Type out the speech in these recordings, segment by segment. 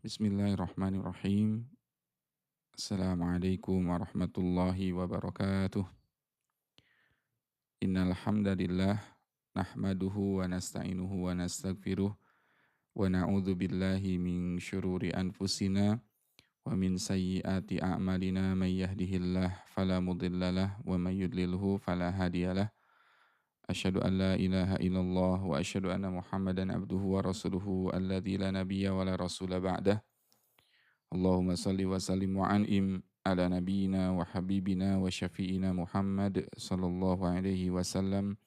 Bismillahirrahmanirrahim. Assalamualaikum warahmatullahi wabarakatuh. Innal hamdalillah nahmaduhu wa nasta'inuhu wa nastaghfiruh wa na'udzu billahi min syururi anfusina wa min sayyiati a'malina may yahdihillah fala mudhillalah wa may yudlilhu fala hadiyalah. Asyhadu an la ilaha illallah wa asyhadu anna Muhammadan abduhu wa rasuluhu alladzi la nabiyya wa la rasula ba'dah. Allahumma salli wa sallim wa an'im ala nabiyyina wa habibina wa syafi'ina Muhammad sallallahu alaihi wasallam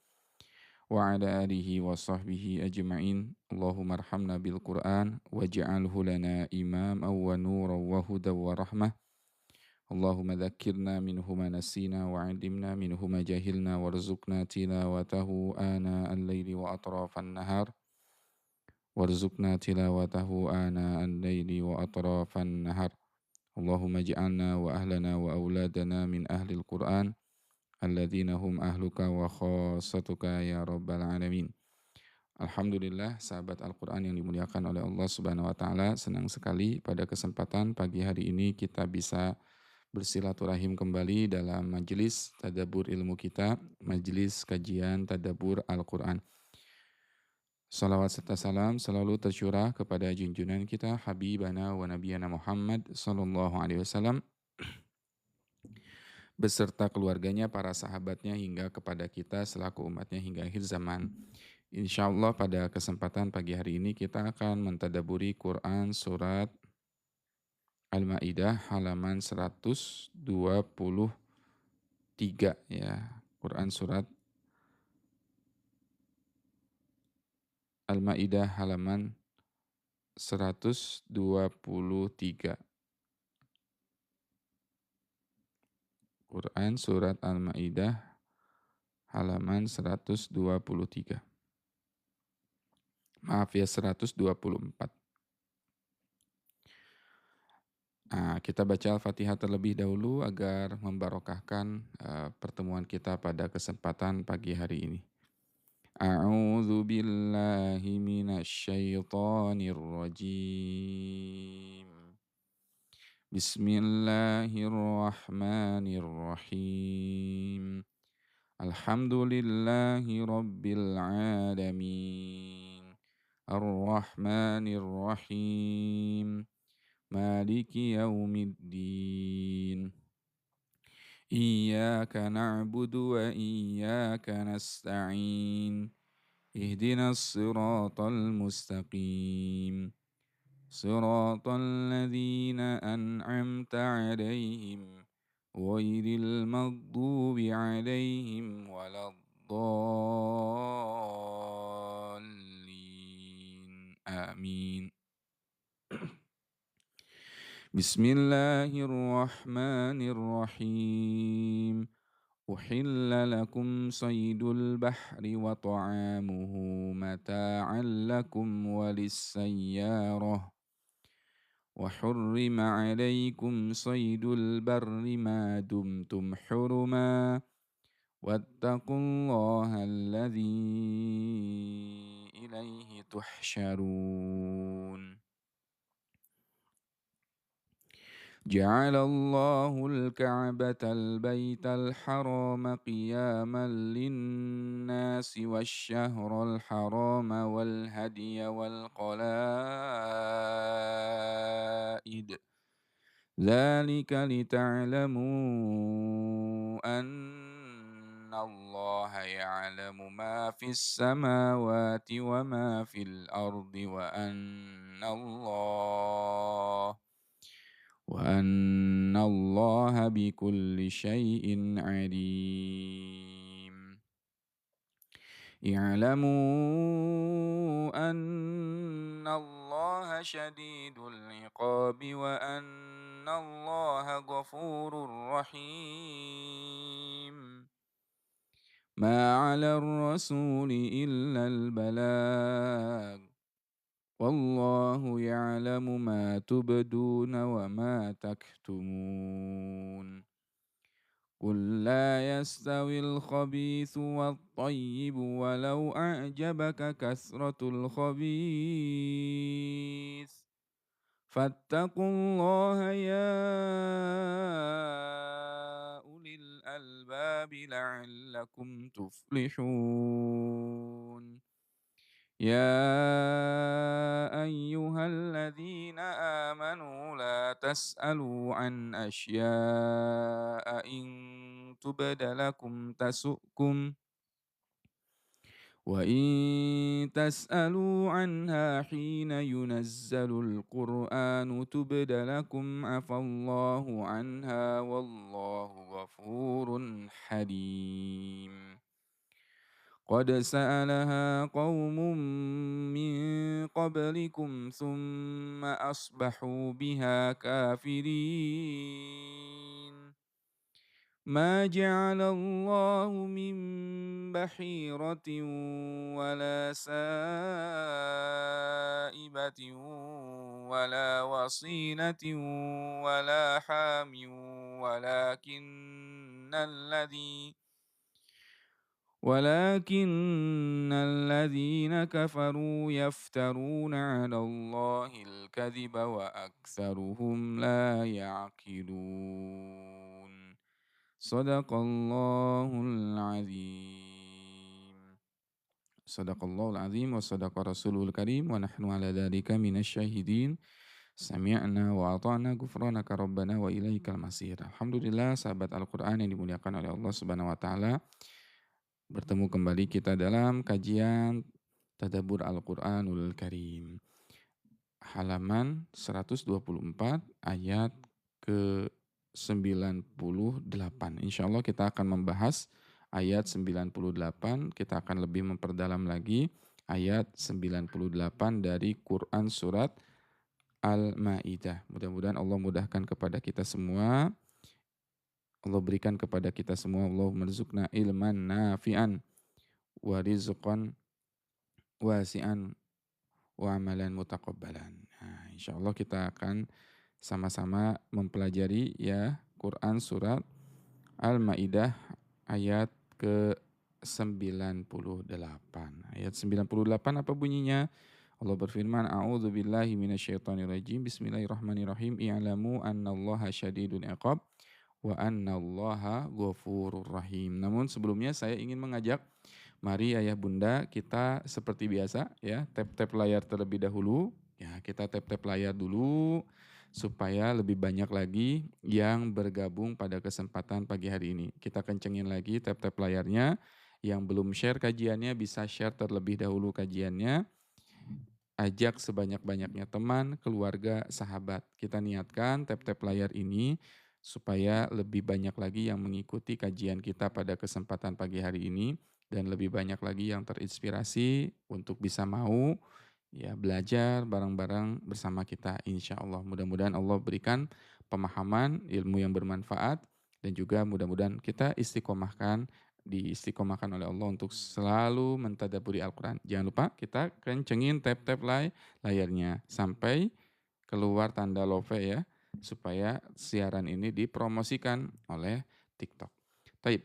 wa ala alihi wa sahbihi ajma'in. Allahumma arhamna bil Qur'an waj'alhu lana imaman wa nuran wa hudan wa rahmah. Allahumma dhakkirna minhu ma nasina wa 'allimna minhu ma jahilna warzuqna tilawatahu ana al-laili wa atrafan nahar. Warzuqna tilawatahu ana al-laili wa atrafan nahar. Allahumma ij'alna wa ahlana wa auladana min ahlil Qur'an alladzina hum ahluka wa khassatuka ya rabbal alamin. Alhamdulillah sahabat Al-Quran yang dimuliakan oleh Allah Subhanahu wa taala, senang sekali pada kesempatan pagi hari ini kita bisa bersilaturahim kembali dalam majelis tadabbur ilmu kita, majelis kajian tadabbur Al-Quran. Salawat serta salam selalu tercurah kepada junjungan kita Habibana wa Nabiyana Muhammad sallallahu alaihi wasallam beserta keluarganya, para sahabatnya hingga kepada kita selaku umatnya hingga akhir zaman. Insya Allah pada kesempatan pagi hari ini kita akan mentadaburi Quran surat Al-Maidah halaman 123 ya. Quran surat Al-Maidah halaman 123. Quran surat Al-Maidah halaman 123. Maaf ya, 124. Nah, kita baca Al-Fatihah terlebih dahulu agar membarokahkan pertemuan kita pada kesempatan pagi hari ini. A'udzu billahi minasyaitonir rajim. Bismillahirrahmanirrahim. Alhamdulillahi rabbil alamin. Ar-Rahmanir Rahim. Maliki yaumiddin. Iyyaka na'budu wa iyyaka nasta'in. Ihdinas siratal mustaqim. Siratal ladzina an'amta 'alaihim ghairil maghdubi 'alaihim waladdallin. Amin. Bismillahirrahmanirrahim. Uhilla lakum saydul bahri wa ta'amuhu mata'an lakum walis-sayyarah. Wa hurrima 'alaykum saydul barri ma dumtum huruma. Wattaqullaha alladzi ilaihi tuhsyarun. جعل الله الكعبة البيت الحرام قياما للناس والشهر الحرام والهدي والقلائد ذلك لتعلموا أن الله يعلم ما في السماوات وما في الأرض وأن الله بكل شيء عليم. اعلموا أن الله شديد العقاب وأن الله غفور رحيم. ما على الرسول إلا البلاغ. Wallahu ya'lamu ma tubduna wa ma taktumun. Qul la yastawil khabithu wat thayyibu walau a'jabaka kasratul khabith. فاتقوا الله يا أولي الألباب لعلكم تفلحون يا أيها الذين آمنوا لا تسألوا عن أشياء إن تبد لكم تسؤكم وإن تسألوا عنها حين ينزل القرآن تبد لكم عفى الله عنها والله غفور حليم قد سألها قوم من قبلكم ثم أصبحوا بها كافرين ما جعل الله من بحيرة ولا سائبة ولا وصيلة ولا حام ولكن الذين كفروا يفترون على الله الكذب وأكثرهم لا يعقلون صدق الله العظيم صدق الله العظيم وصدق رسوله الكريم ونحن على ذلك من الشاهدين sami'na wa ata'na ghufranaka rabbana wa ilaikal masir. Alhamdulillah sahabat Al-Qur'an yang dimuliakan oleh Allah Subhanahu wa taala. Bertemu kembali kita dalam kajian Tadabbur Al-Qur'anul Karim. Halaman 124 ayat ke-98. Insyaallah kita akan membahas ayat 98, kita akan lebih memperdalam lagi ayat 98 dari Quran surat Al-Maidah. Mudah-mudahan Allah mudahkan kepada kita semua. Allah berikan kepada kita semua, Allah merzukna ilman nafi'an wa rizqan wasi'an wa amalan mutaqabbalan. Nah, insyaallah kita akan sama-sama mempelajari ya Quran surat Al-Maidah ayat ke-98. Ayat 98 apa bunyinya? Allah berfirman, A'udzubillahi minasyaitonirrajim. Bismillahirrahmanirrahim. I'lamu annallaha syadidul iqab wa annallaha ghafurur rahim. Namun sebelumnya saya ingin mengajak mari ayah bunda kita seperti biasa ya, tap-tap layar terlebih dahulu. Ya, kita tap-tap layar dulu supaya lebih banyak lagi yang bergabung pada kesempatan pagi hari ini. Kita kencengin lagi tap-tap layarnya. Yang belum share kajiannya bisa share terlebih dahulu kajiannya. Ajak sebanyak-banyaknya teman, keluarga, sahabat. Kita niatkan tap-tap layar ini supaya lebih banyak lagi yang mengikuti kajian kita pada kesempatan pagi hari ini dan lebih banyak lagi yang terinspirasi untuk bisa mau ya belajar bareng-bareng bersama kita insya Allah. Mudah-mudahan Allah berikan pemahaman, ilmu yang bermanfaat dan juga mudah-mudahan kita diistiqomahkan oleh Allah untuk selalu mentadabburi Al-Quran. Jangan lupa kita kencengin tap-tap layarnya sampai keluar tanda love ya, supaya siaran ini dipromosikan oleh TikTok. Taib.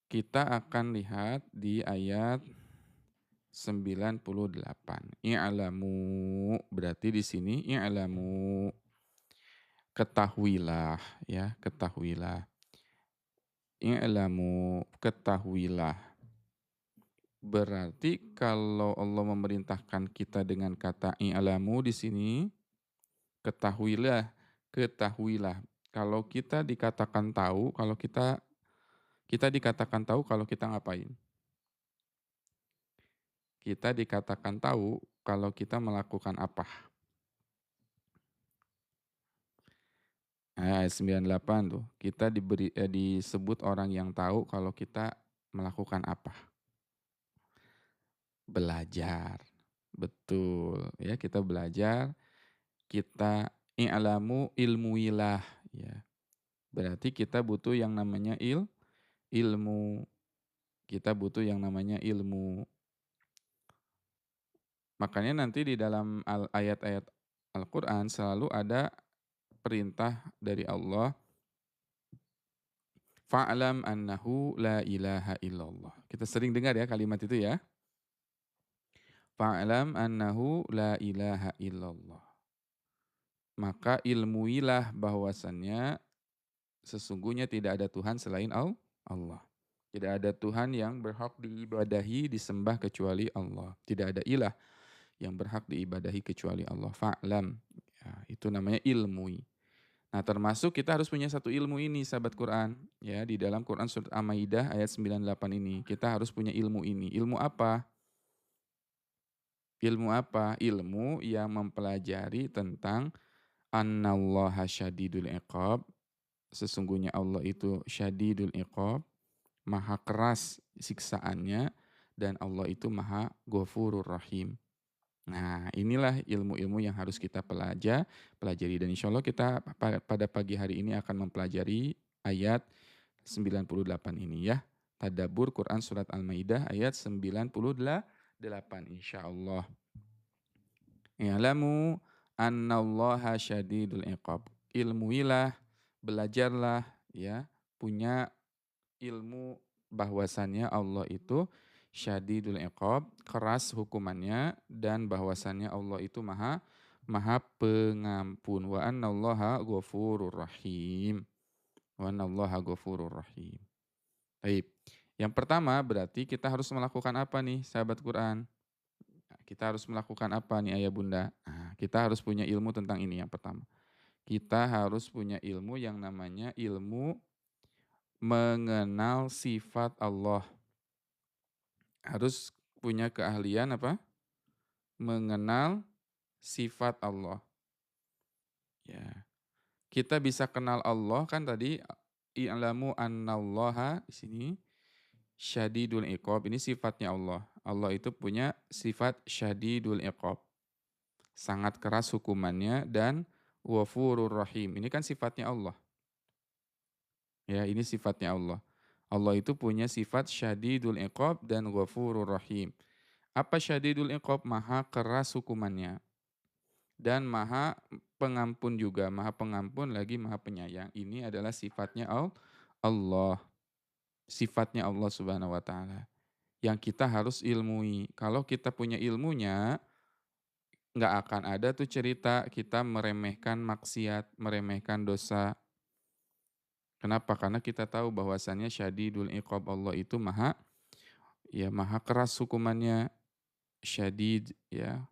Kita akan lihat di ayat 98. I'lamu berarti di sini i'lamu ketahuilah ya, ketahuilah. I'lamu ketahuilah. Berarti kalau Allah memerintahkan kita dengan kata i'lamu di sini, ketahuilah, ketahuilah. Kalau kita dikatakan tahu, kalau kita dikatakan tahu kalau kita ngapain? Kita dikatakan tahu kalau kita melakukan apa? Ayat 98 tuh. Kita disebut orang yang tahu kalau kita melakukan apa? Belajar. Betul. Ya, kita belajar, kita i'lamu ilmuilah ya. Berarti kita butuh yang namanya ilmu. Kita butuh yang namanya ilmu. Makanya nanti di dalam ayat-ayat Al-Qur'an selalu ada perintah dari Allah, fa'lam annahu la ilaha illallah. Kita sering dengar ya kalimat itu ya. Fa'lam annahu la ilaha illallah. maka ilmuilah bahwasannya sesungguhnya tidak ada Tuhan selain Allah. Tidak ada Tuhan yang berhak diibadahi, disembah kecuali Allah. Tidak ada ilah yang berhak diibadahi kecuali Allah. Fa'lam. Ya, itu namanya ilmui. Nah, termasuk kita harus punya satu ilmu ini, sahabat Quran. Ya, di dalam Quran surat Al-Maidah ayat 98 ini. Kita harus punya ilmu ini. Ilmu apa? Ilmu apa? Ilmu yang mempelajari tentang annallaha syadidul iqab. Sesungguhnya Allah itu syadidul iqab, maha keras siksaannya, dan Allah itu maha ghafurur rahim. Nah, inilah ilmu-ilmu yang harus kita pelajari. Dan insya Allah kita pada pagi hari ini akan mempelajari ayat 98 ini ya. Tadabbur Quran Surat Al-Maidah ayat 98 insya Allah. I'lamu annallaha syadidul iqab. Ilmuilah, belajarlah ya, punya ilmu bahwasannya Allah itu syadidul iqab, keras hukumannya, dan bahwasannya Allah itu maha pengampun. Wa annallaha ghafurur rahim. Wa annallaha ghafurur rahim. Baik. Yang pertama berarti kita harus melakukan apa nih sahabat Quran? Nah, kita harus melakukan apa nih ayah bunda? Nah, kita harus punya ilmu tentang ini yang pertama. Kita harus punya ilmu yang namanya ilmu mengenal sifat Allah. Harus punya keahlian apa? Mengenal sifat Allah. Ya. Kita bisa kenal Allah kan tadi i'lamu annallaha di sini syadidul iqab. Ini sifatnya Allah. Allah itu punya sifat syadidul iqab. Sangat keras hukumannya dan ghafurur rahim. Ini kan sifatnya Allah. Ya, ini sifatnya Allah. Allah itu punya sifat syadidul iqab dan ghafurur rahim. Apa syadidul iqab? Maha keras hukumannya. Dan maha pengampun juga. Maha pengampun lagi maha penyayang. Ini adalah sifatnya Allah. Sifatnya Allah subhanahu wa ta'ala. Yang kita harus ilmui. Kalau kita punya ilmunya, nggak akan ada tuh cerita kita meremehkan maksiat, meremehkan dosa. Kenapa? Karena kita tahu bahwasannya syadidul iqab Allah itu maha keras hukumannya, syadid ya,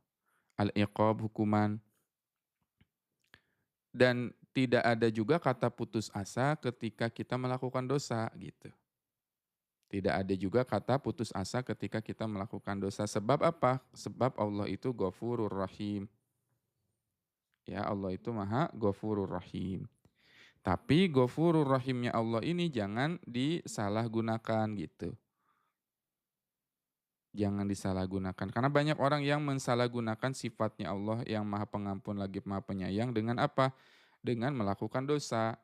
al-iqab hukuman, dan tidak ada juga kata putus asa ketika kita melakukan dosa gitu. Tidak ada juga kata putus asa ketika kita melakukan dosa. Sebab apa? Sebab Allah itu Ghafurur Rahim. Ya, Allah itu Maha Ghafurur Rahim. Tapi Ghafurur Rahimnya Allah ini jangan disalahgunakan gitu. Jangan disalahgunakan. Karena banyak orang yang mensalahgunakan sifatnya Allah yang Maha Pengampun lagi Maha Penyayang dengan apa? Dengan melakukan dosa.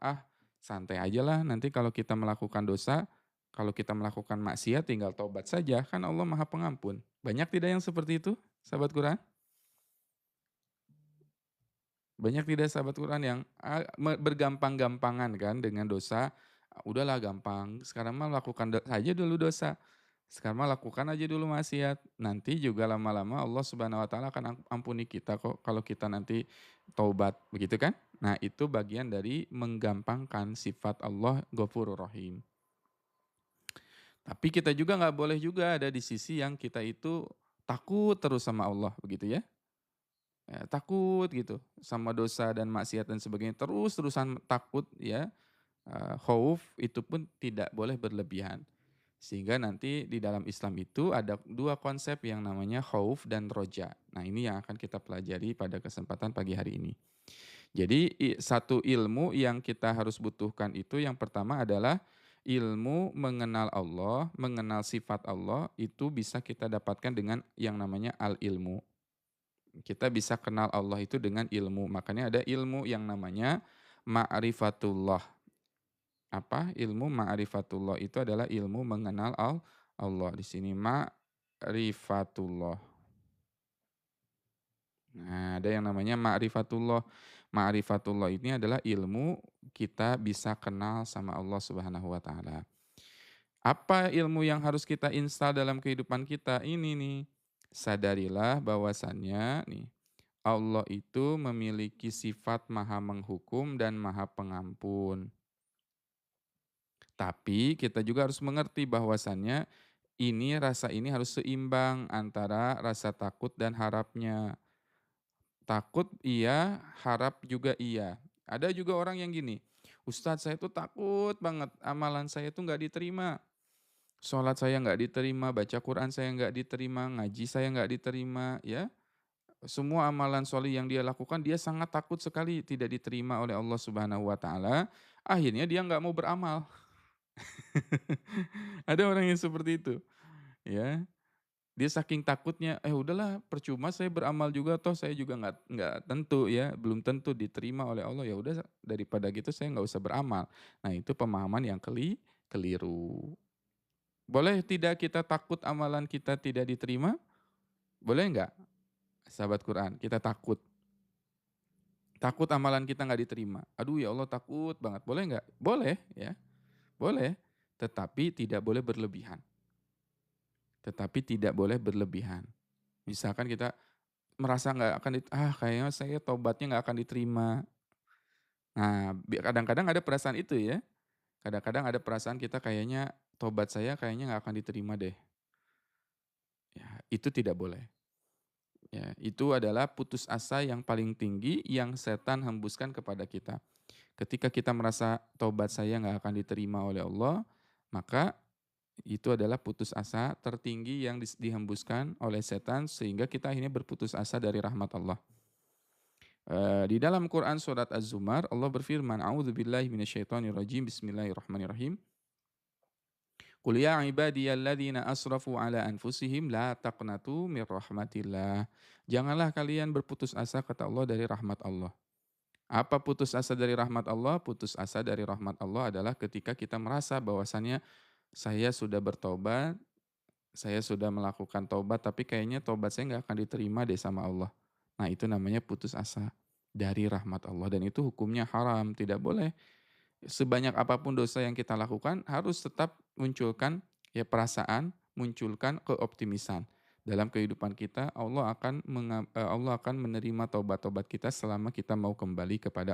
Santai aja lah nanti kalau kita melakukan dosa, kalau kita melakukan maksiat tinggal taubat saja, kan Allah Maha Pengampun. Banyak tidak yang seperti itu, sahabat Quran? Banyak tidak sahabat Quran yang bergampang-gampangan kan dengan dosa. Udahlah gampang, sekarang mah lakukan saja dulu dosa. Sekarang mah lakukan aja dulu maksiat. Nanti juga lama-lama Allah Subhanahu wa taala akan ampuni kita kok kalau kita nanti taubat, begitu kan? Nah, itu bagian dari menggampangkan sifat Allah Ghafurur Rahim. Tapi kita juga nggak boleh juga ada di sisi yang kita itu takut terus sama Allah, begitu ya. Takut gitu sama dosa dan maksiat dan sebagainya. Terus-terusan takut ya. Khauf itu pun tidak boleh berlebihan. Sehingga nanti di dalam Islam itu ada dua konsep yang namanya khauf dan roja. Nah, ini yang akan kita pelajari pada kesempatan pagi hari ini. Jadi satu ilmu yang kita harus butuhkan itu yang pertama adalah ilmu mengenal Allah, mengenal sifat Allah itu bisa kita dapatkan dengan yang namanya al-ilmu. Kita bisa kenal Allah itu dengan ilmu. Makanya ada ilmu yang namanya ma'rifatullah. Apa? Ilmu ma'rifatullah itu adalah ilmu mengenal Allah. Di sini ma'rifatullah. Nah, ada yang namanya ma'rifatullah. Ma'rifatullah ini adalah ilmu kita bisa kenal sama Allah Subhanahu wa taala. Apa ilmu yang harus kita install dalam kehidupan kita? Ini nih. Sadarilah bahwasannya nih Allah itu memiliki sifat Maha Menghukum dan Maha Pengampun. Tapi kita juga harus mengerti bahwasannya rasa ini harus seimbang antara rasa takut dan harapnya. Takut iya, harap juga iya. Ada juga orang yang gini, "Ustadz saya tuh takut banget amalan saya tuh nggak diterima. Sholat saya nggak diterima, baca Quran saya nggak diterima, ngaji saya nggak diterima," ya. Semua amalan sholih yang dia lakukan, dia sangat takut sekali tidak diterima oleh Allah Subhanahu wa taala. Akhirnya dia nggak mau beramal. Ada orang yang seperti itu, ya. Dia saking takutnya, udahlah percuma saya beramal juga toh saya juga nggak tentu ya, belum tentu diterima oleh Allah, ya udah daripada gitu saya nggak usah beramal. Nah itu pemahaman yang keliru. Boleh tidak kita takut amalan kita tidak diterima? Boleh nggak? Sahabat Quran, kita takut. Takut amalan kita nggak diterima. Aduh ya Allah takut banget. Boleh nggak? Boleh ya, boleh. Tetapi tidak boleh berlebihan. Tetapi tidak boleh berlebihan. Misalkan kita merasa nggak akan kayaknya saya tobatnya nggak akan diterima. Nah, kadang-kadang ada perasaan itu ya. Kadang-kadang ada perasaan kita kayaknya tobat saya kayaknya nggak akan diterima deh. Ya, itu tidak boleh. Ya, itu adalah putus asa yang paling tinggi yang setan hembuskan kepada kita. Ketika kita merasa tobat saya nggak akan diterima oleh Allah, maka itu adalah putus asa tertinggi yang dihembuskan oleh setan sehingga kita akhirnya berputus asa dari rahmat Allah. Di dalam Quran surat Az-Zumar Allah berfirman, "A'udzubillahi minasyaitonirrajim. Bismillahirrahmanirrahim. Qul ya ibadiyalladzina asrafu ala anfusihim la taqnatu mir rahmatillah." Janganlah kalian berputus asa kata Allah dari rahmat Allah. Apa putus asa dari rahmat Allah? Putus asa dari rahmat Allah adalah ketika kita merasa bahwasannya saya sudah bertobat, saya sudah melakukan tobat, tapi kayaknya tobat saya nggak akan diterima deh sama Allah. Nah itu namanya putus asa dari rahmat Allah dan itu hukumnya haram, tidak boleh. Sebanyak apapun dosa yang kita lakukan harus tetap munculkan ya perasaan, munculkan keoptimisan. Dalam kehidupan kita Allah akan menerima taubat-taubat kita selama kita mau kembali kepada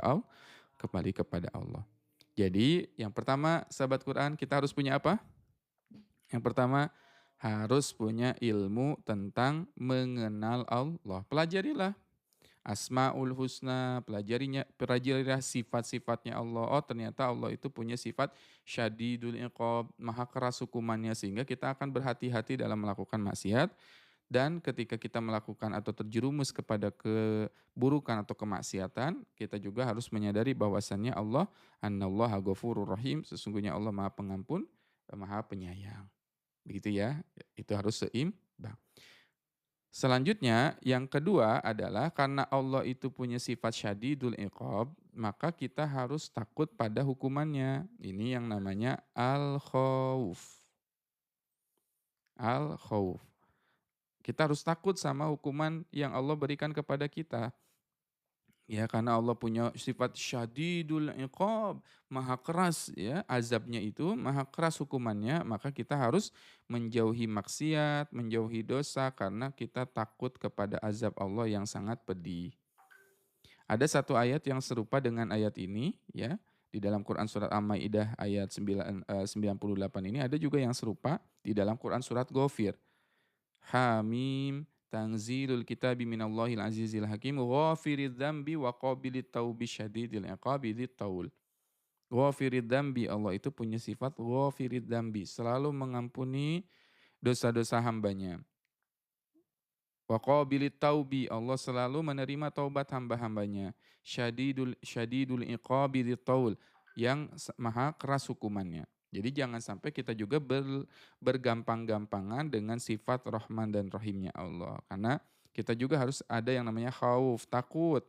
Allah. Jadi yang pertama sahabat Quran kita harus punya apa? Yang pertama harus punya ilmu tentang mengenal Allah. Pelajarilah Asmaul Husna, pelajarilah sifat-sifatnya Allah. Oh, ternyata Allah itu punya sifat syadidul iqab, maha keras hukumannya sehingga kita akan berhati-hati dalam melakukan maksiat dan ketika kita melakukan atau terjerumus kepada keburukan atau kemaksiatan, kita juga harus menyadari bahwasannya Allah annallaha ghafurur rahim, sesungguhnya Allah Maha Pengampun, Maha Penyayang. Begitu ya. Itu harus seimbang. Selanjutnya, yang kedua adalah karena Allah itu punya sifat syadidul iqab, maka kita harus takut pada hukumannya. Ini yang namanya al-khauf. Al-khauf. Kita harus takut sama hukuman yang Allah berikan kepada kita. Ya, karena Allah punya sifat syadidul iqab, maha keras ya azabnya itu, maha keras hukumannya, maka kita harus menjauhi maksiat, menjauhi dosa karena kita takut kepada azab Allah yang sangat pedih. Ada satu ayat yang serupa dengan ayat ini ya. Di dalam Quran surat Al-Maidah ayat 98 ini ada juga yang serupa di dalam Quran surat Ghafir. Hamim tanzilul kitabi minallahil azizil hakim ghafiridz dzambi wa qabilit taubi syadidil iqabi dzit taul. Ghafiridz dzambi, Allah itu punya sifat ghafiridz dzambi, selalu mengampuni dosa-dosa hambanya. Wa qabilit taubi, Allah selalu menerima taubat hamba-hambanya. Syadidul iqabi dzit taul, yang maha keras hukumannya. Jadi jangan sampai kita juga bergampang-gampangan dengan sifat Rahman dan Rahimnya Allah. Karena kita juga harus ada yang namanya khauf, takut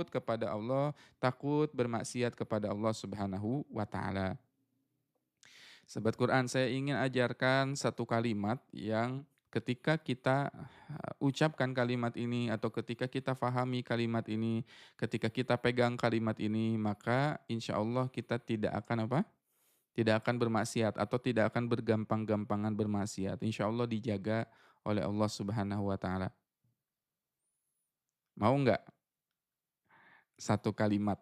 kepada Allah, takut bermaksiat kepada Allah Subhanahu wa taala. Sahabat Quran, saya ingin ajarkan satu kalimat yang ketika kita ucapkan kalimat ini atau ketika kita fahami kalimat ini, ketika kita pegang kalimat ini, maka insya Allah kita tidak akan apa? Tidak akan bermaksiat atau tidak akan bergampang-gampangan bermaksiat. Insya Allah dijaga oleh Allah Subhanahu wa taala. Mau nggak satu kalimat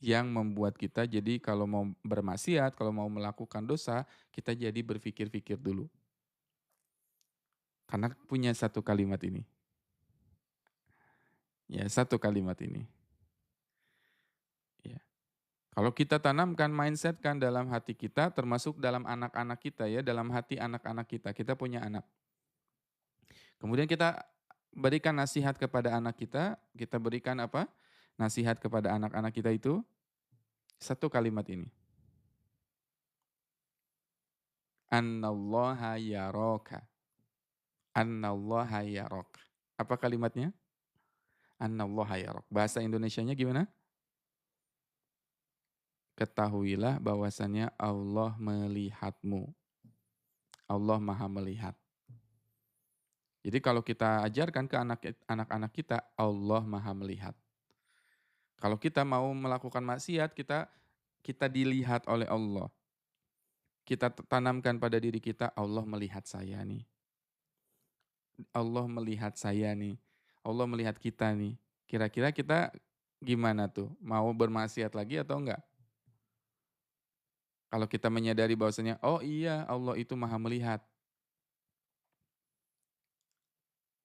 yang membuat kita jadi kalau mau bermaksiat, kalau mau melakukan dosa, kita jadi berpikir-pikir dulu. Karena punya satu kalimat ini. Ya, satu kalimat ini. Ya. Kalau kita tanamkan mindset kan dalam hati kita, termasuk dalam anak-anak kita ya, dalam hati anak-anak kita punya anak. Kemudian kita berikan nasihat kepada anak kita berikan apa? Nasihat kepada anak-anak kita itu satu kalimat ini. Annallaha yaraka. Annallaha yaraka. Apa kalimatnya? Annallaha yarak. Bahasa Indonesianya gimana? Ketahuilah bahwasannya Allah melihatmu. Allah Maha melihat. Jadi kalau kita ajarkan ke anak-anak kita, Allah Maha melihat. Kalau kita mau melakukan maksiat, kita dilihat oleh Allah. Kita tanamkan pada diri kita, Allah melihat saya nih. Allah melihat saya nih. Allah melihat kita nih. Kira-kira kita gimana tuh? Mau bermaksiat lagi atau enggak? Kalau kita menyadari bahwasanya, oh iya Allah itu Maha melihat.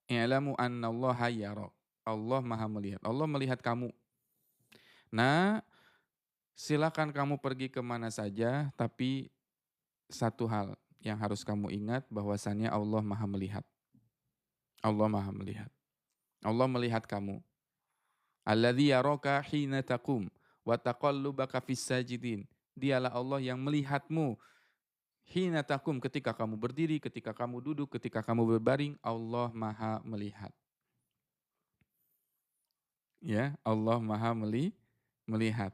I'lamu annallaha yarak. Allah Maha melihat. Allah melihat kamu. Nah, silakan kamu pergi kemana saja, tapi satu hal yang harus kamu ingat bahwasannya Allah Maha melihat. Allah Maha melihat. Allah melihat kamu. Alladzi yaraka hina taqum wa taqallubaka fis sajidin. Dialah Allah yang melihatmu hina taqum ketika kamu berdiri, ketika kamu duduk, ketika kamu berbaring, Allah Maha melihat. Ya, Allah Maha melihat.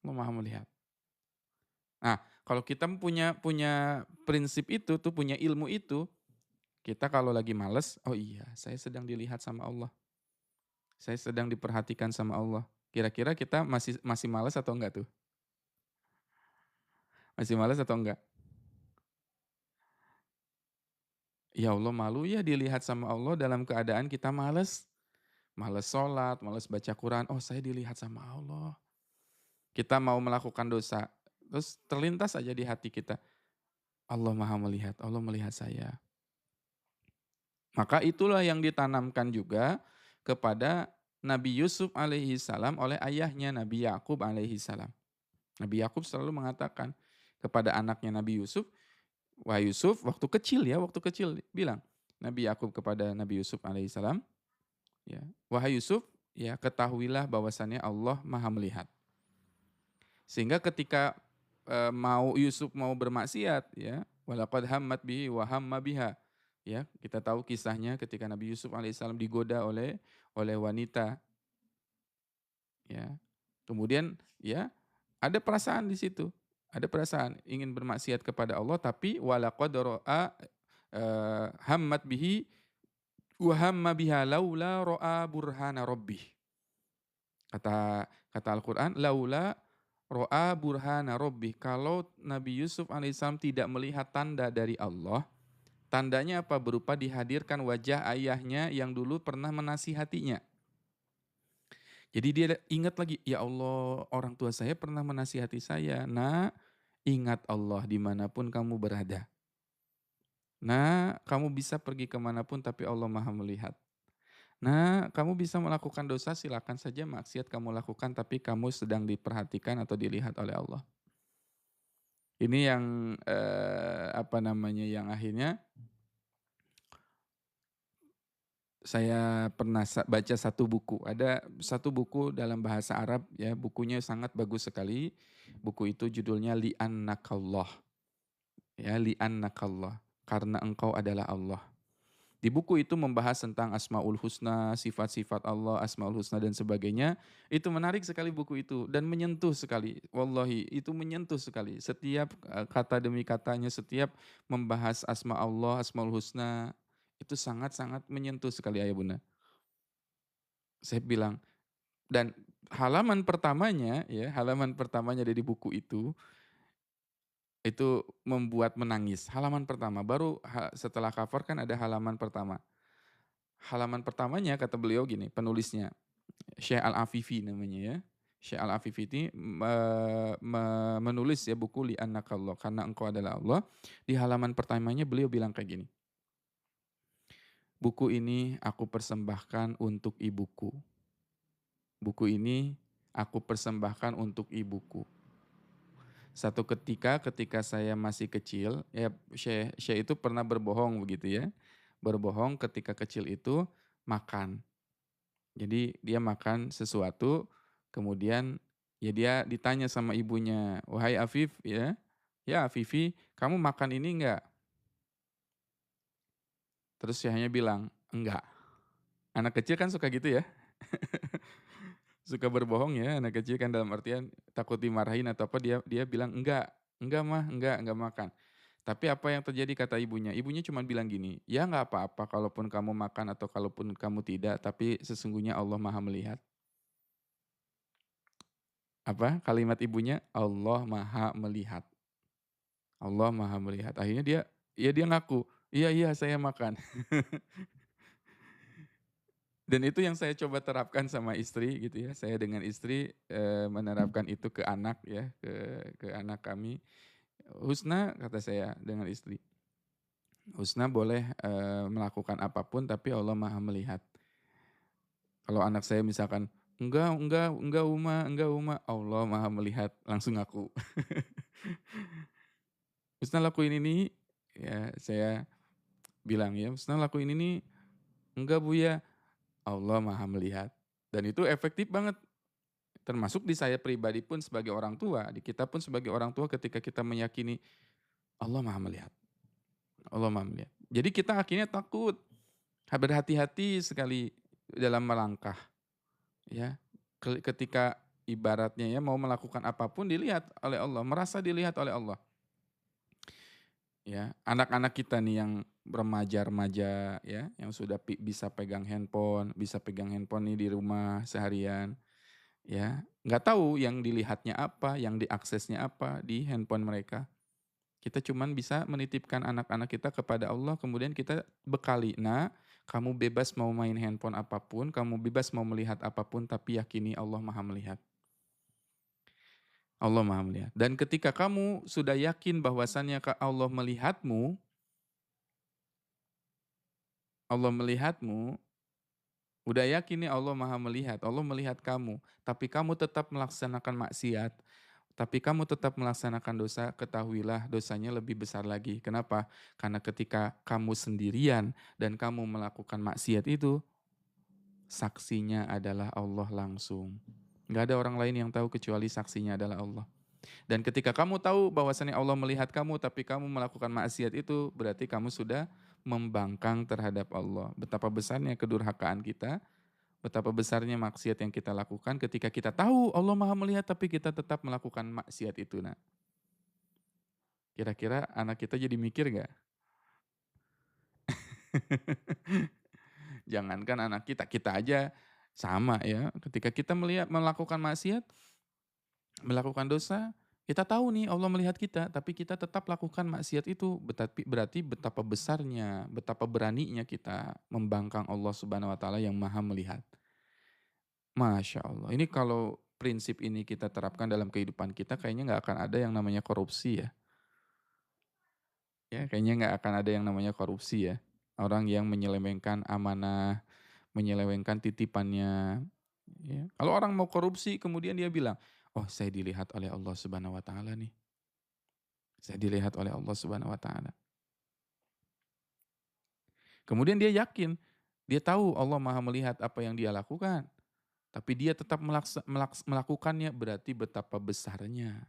Allah Maha melihat. Nah, kalau kita punya prinsip itu tuh, punya ilmu itu, kita kalau lagi males, oh iya, saya sedang dilihat sama Allah. Saya sedang diperhatikan sama Allah. Kira-kira kita masih masih malas atau enggak tuh? Masih malas atau enggak? Ya Allah, malu ya dilihat sama Allah dalam keadaan kita males. Males sholat, males baca Quran. Oh, saya dilihat sama Allah. Kita mau melakukan dosa. Terus terlintas aja di hati kita. Allah Maha melihat, Allah melihat saya. Maka itulah yang ditanamkan juga kepada Nabi Yusuf alaihi salam oleh ayahnya Nabi Yakub alaihi salam. Nabi Yakub selalu mengatakan kepada anaknya Nabi Yusuf, wah Yusuf waktu kecil bilang Nabi Yakub kepada Nabi Yusuf alaihi salam, ya, wahai Yusuf, ya ketahuilah bahwasannya Allah Maha melihat. Sehingga ketika Yusuf mau bermaksiat, ya, walaqad hammat bihi wa hamma biha. Ya, kita tahu kisahnya ketika Nabi Yusuf alaihissalam digoda oleh wanita, ya. Kemudian ya ada perasaan di situ. Ada perasaan ingin bermaksiat kepada Allah tapi walaqad ra'a hammat bihi wa hamma biha laula ra'a burhana rabbih. Kata Al-Qur'an laula ro'a burhana rabbih. Kalau Nabi Yusuf alaihissalam tidak melihat tanda dari Allah, tandanya apa? Berupa dihadirkan wajah ayahnya yang dulu pernah menasihatinya. Jadi dia ingat lagi, ya Allah orang tua saya pernah menasihati saya. Nah, ingat Allah dimanapun kamu berada. Nah, kamu bisa pergi kemanapun tapi Allah Maha melihat. Nah, kamu bisa melakukan dosa silakan saja maksiat kamu lakukan tapi kamu sedang diperhatikan atau dilihat oleh Allah. Ini yang, apa namanya, yang akhirnya saya pernah baca satu buku. Ada satu buku dalam bahasa Arab ya, bukunya sangat bagus sekali. Buku itu judulnya Li'annakallah. Ya, Li'annakallah, karena engkau adalah Allah. Di buku itu membahas tentang Asmaul Husna, sifat-sifat Allah, Asmaul Husna dan sebagainya. Itu menarik sekali buku itu dan menyentuh sekali. Wallahi, itu menyentuh sekali. Setiap kata demi katanya, setiap membahas Asma Allah, Asmaul Husna, itu sangat-sangat menyentuh sekali ayah bunda. Saya bilang, dan halaman pertamanya dari buku itu membuat menangis. Halaman pertama, baru setelah cover kan ada halaman pertama. halaman pertamanya kata beliau gini, penulisnya, Syekh Al-Afifi namanya ya. Syekh Al-Afifi ini menulis ya buku Li'annakallah, karena engkau adalah Allah. Di halaman pertamanya beliau bilang kayak gini, "Buku ini aku persembahkan untuk ibuku. Buku ini aku persembahkan untuk ibuku. Satu ketika saya masih kecil, ya Syekh Syekh itu pernah berbohong begitu ya. Berbohong ketika kecil itu makan. Jadi dia makan sesuatu, kemudian ya dia ditanya sama ibunya, "Wahai Afif," ya, "Ya Afifi, kamu makan ini enggak?" Terus Syekhnya bilang, "Enggak." Anak kecil kan suka gitu ya. Suka berbohong ya anak kecil kan, dalam artian takut dimarahin atau apa, dia dia bilang, enggak Mah, enggak makan." Tapi apa yang terjadi kata ibunya? Ibunya cuma bilang gini, "Ya nggak apa-apa kalaupun kamu makan atau kalaupun kamu tidak, tapi sesungguhnya Allah Maha melihat." Apa kalimat ibunya? Allah Maha melihat. Allah Maha melihat. Akhirnya dia, ya dia ngaku, "Iya iya saya makan." Dan itu yang saya coba terapkan sama istri gitu ya. Saya dengan istri, menerapkan itu ke anak ya, ke anak kami. "Husna," kata saya dengan istri, "Husna boleh, melakukan apapun tapi Allah Maha melihat." Kalau anak saya misalkan, enggak Uma," Allah Maha melihat, langsung ngaku. "Husna lakuin ini," ya saya bilang ya, "Husna lakuin ini," "Enggak Buya," Allah Maha melihat. Dan itu efektif banget. Termasuk di saya pribadi pun sebagai orang tua, di kita pun sebagai orang tua ketika kita meyakini Allah Maha melihat, Allah Maha melihat. Jadi kita akhirnya takut, berhati-hati sekali dalam melangkah ya. Ketika ibaratnya ya mau melakukan apapun dilihat oleh Allah, merasa dilihat oleh Allah. Ya, anak-anak kita nih yang remaja-remaja ya, yang sudah bisa pegang handphone nih di rumah seharian. Ya, nggak tahu yang dilihatnya apa, yang diaksesnya apa di handphone mereka. Kita cuman bisa menitipkan anak-anak kita kepada Allah, kemudian kita bekali, "Nak, kamu bebas mau main handphone apapun, kamu bebas mau melihat apapun, tapi yakini Allah Maha melihat. Allah Maha melihat. Dan ketika kamu sudah yakin bahwasannya Allah melihatmu, Allah melihatmu, udah yakin nih Allah Maha melihat, Allah melihat kamu, tapi kamu tetap melaksanakan maksiat, tapi kamu tetap melaksanakan dosa, ketahuilah dosanya lebih besar lagi. Kenapa? Karena ketika kamu sendirian dan kamu melakukan maksiat itu, saksinya adalah Allah langsung. Nggak ada orang lain yang tahu kecuali saksinya adalah Allah. Dan ketika kamu tahu bahwasannya Allah melihat kamu, tapi kamu melakukan maksiat itu, berarti kamu sudah membangkang terhadap Allah. Betapa besarnya kedurhakaan kita, betapa besarnya maksiat yang kita lakukan ketika kita tahu Allah Maha melihat tapi kita tetap melakukan maksiat itu. Nah, kira-kira anak kita jadi mikir nggak? Jangankan anak kita, kita aja sama ya. Ketika kita melihat melakukan maksiat, melakukan dosa, kita tahu nih Allah melihat kita, tapi kita tetap lakukan maksiat itu. Berarti betapa besarnya, betapa beraninya kita membangkang Allah Subhanahu wa taala yang Maha melihat. Masya Allah. Ini kalau prinsip ini kita terapkan dalam kehidupan kita, kayaknya nggak akan ada yang namanya korupsi ya. Ya, kayaknya nggak akan ada yang namanya korupsi ya. Orang yang menyelewengkan amanah, menyelewengkan titipannya. Ya. Kalau orang mau korupsi, kemudian dia bilang, "Oh, saya dilihat oleh Allah Subhanahu wa taala nih. Saya dilihat oleh Allah Subhanahu wa taala." Kemudian dia yakin, dia tahu Allah Maha melihat apa yang dia lakukan, tapi dia tetap melakukannya, berarti betapa besarnya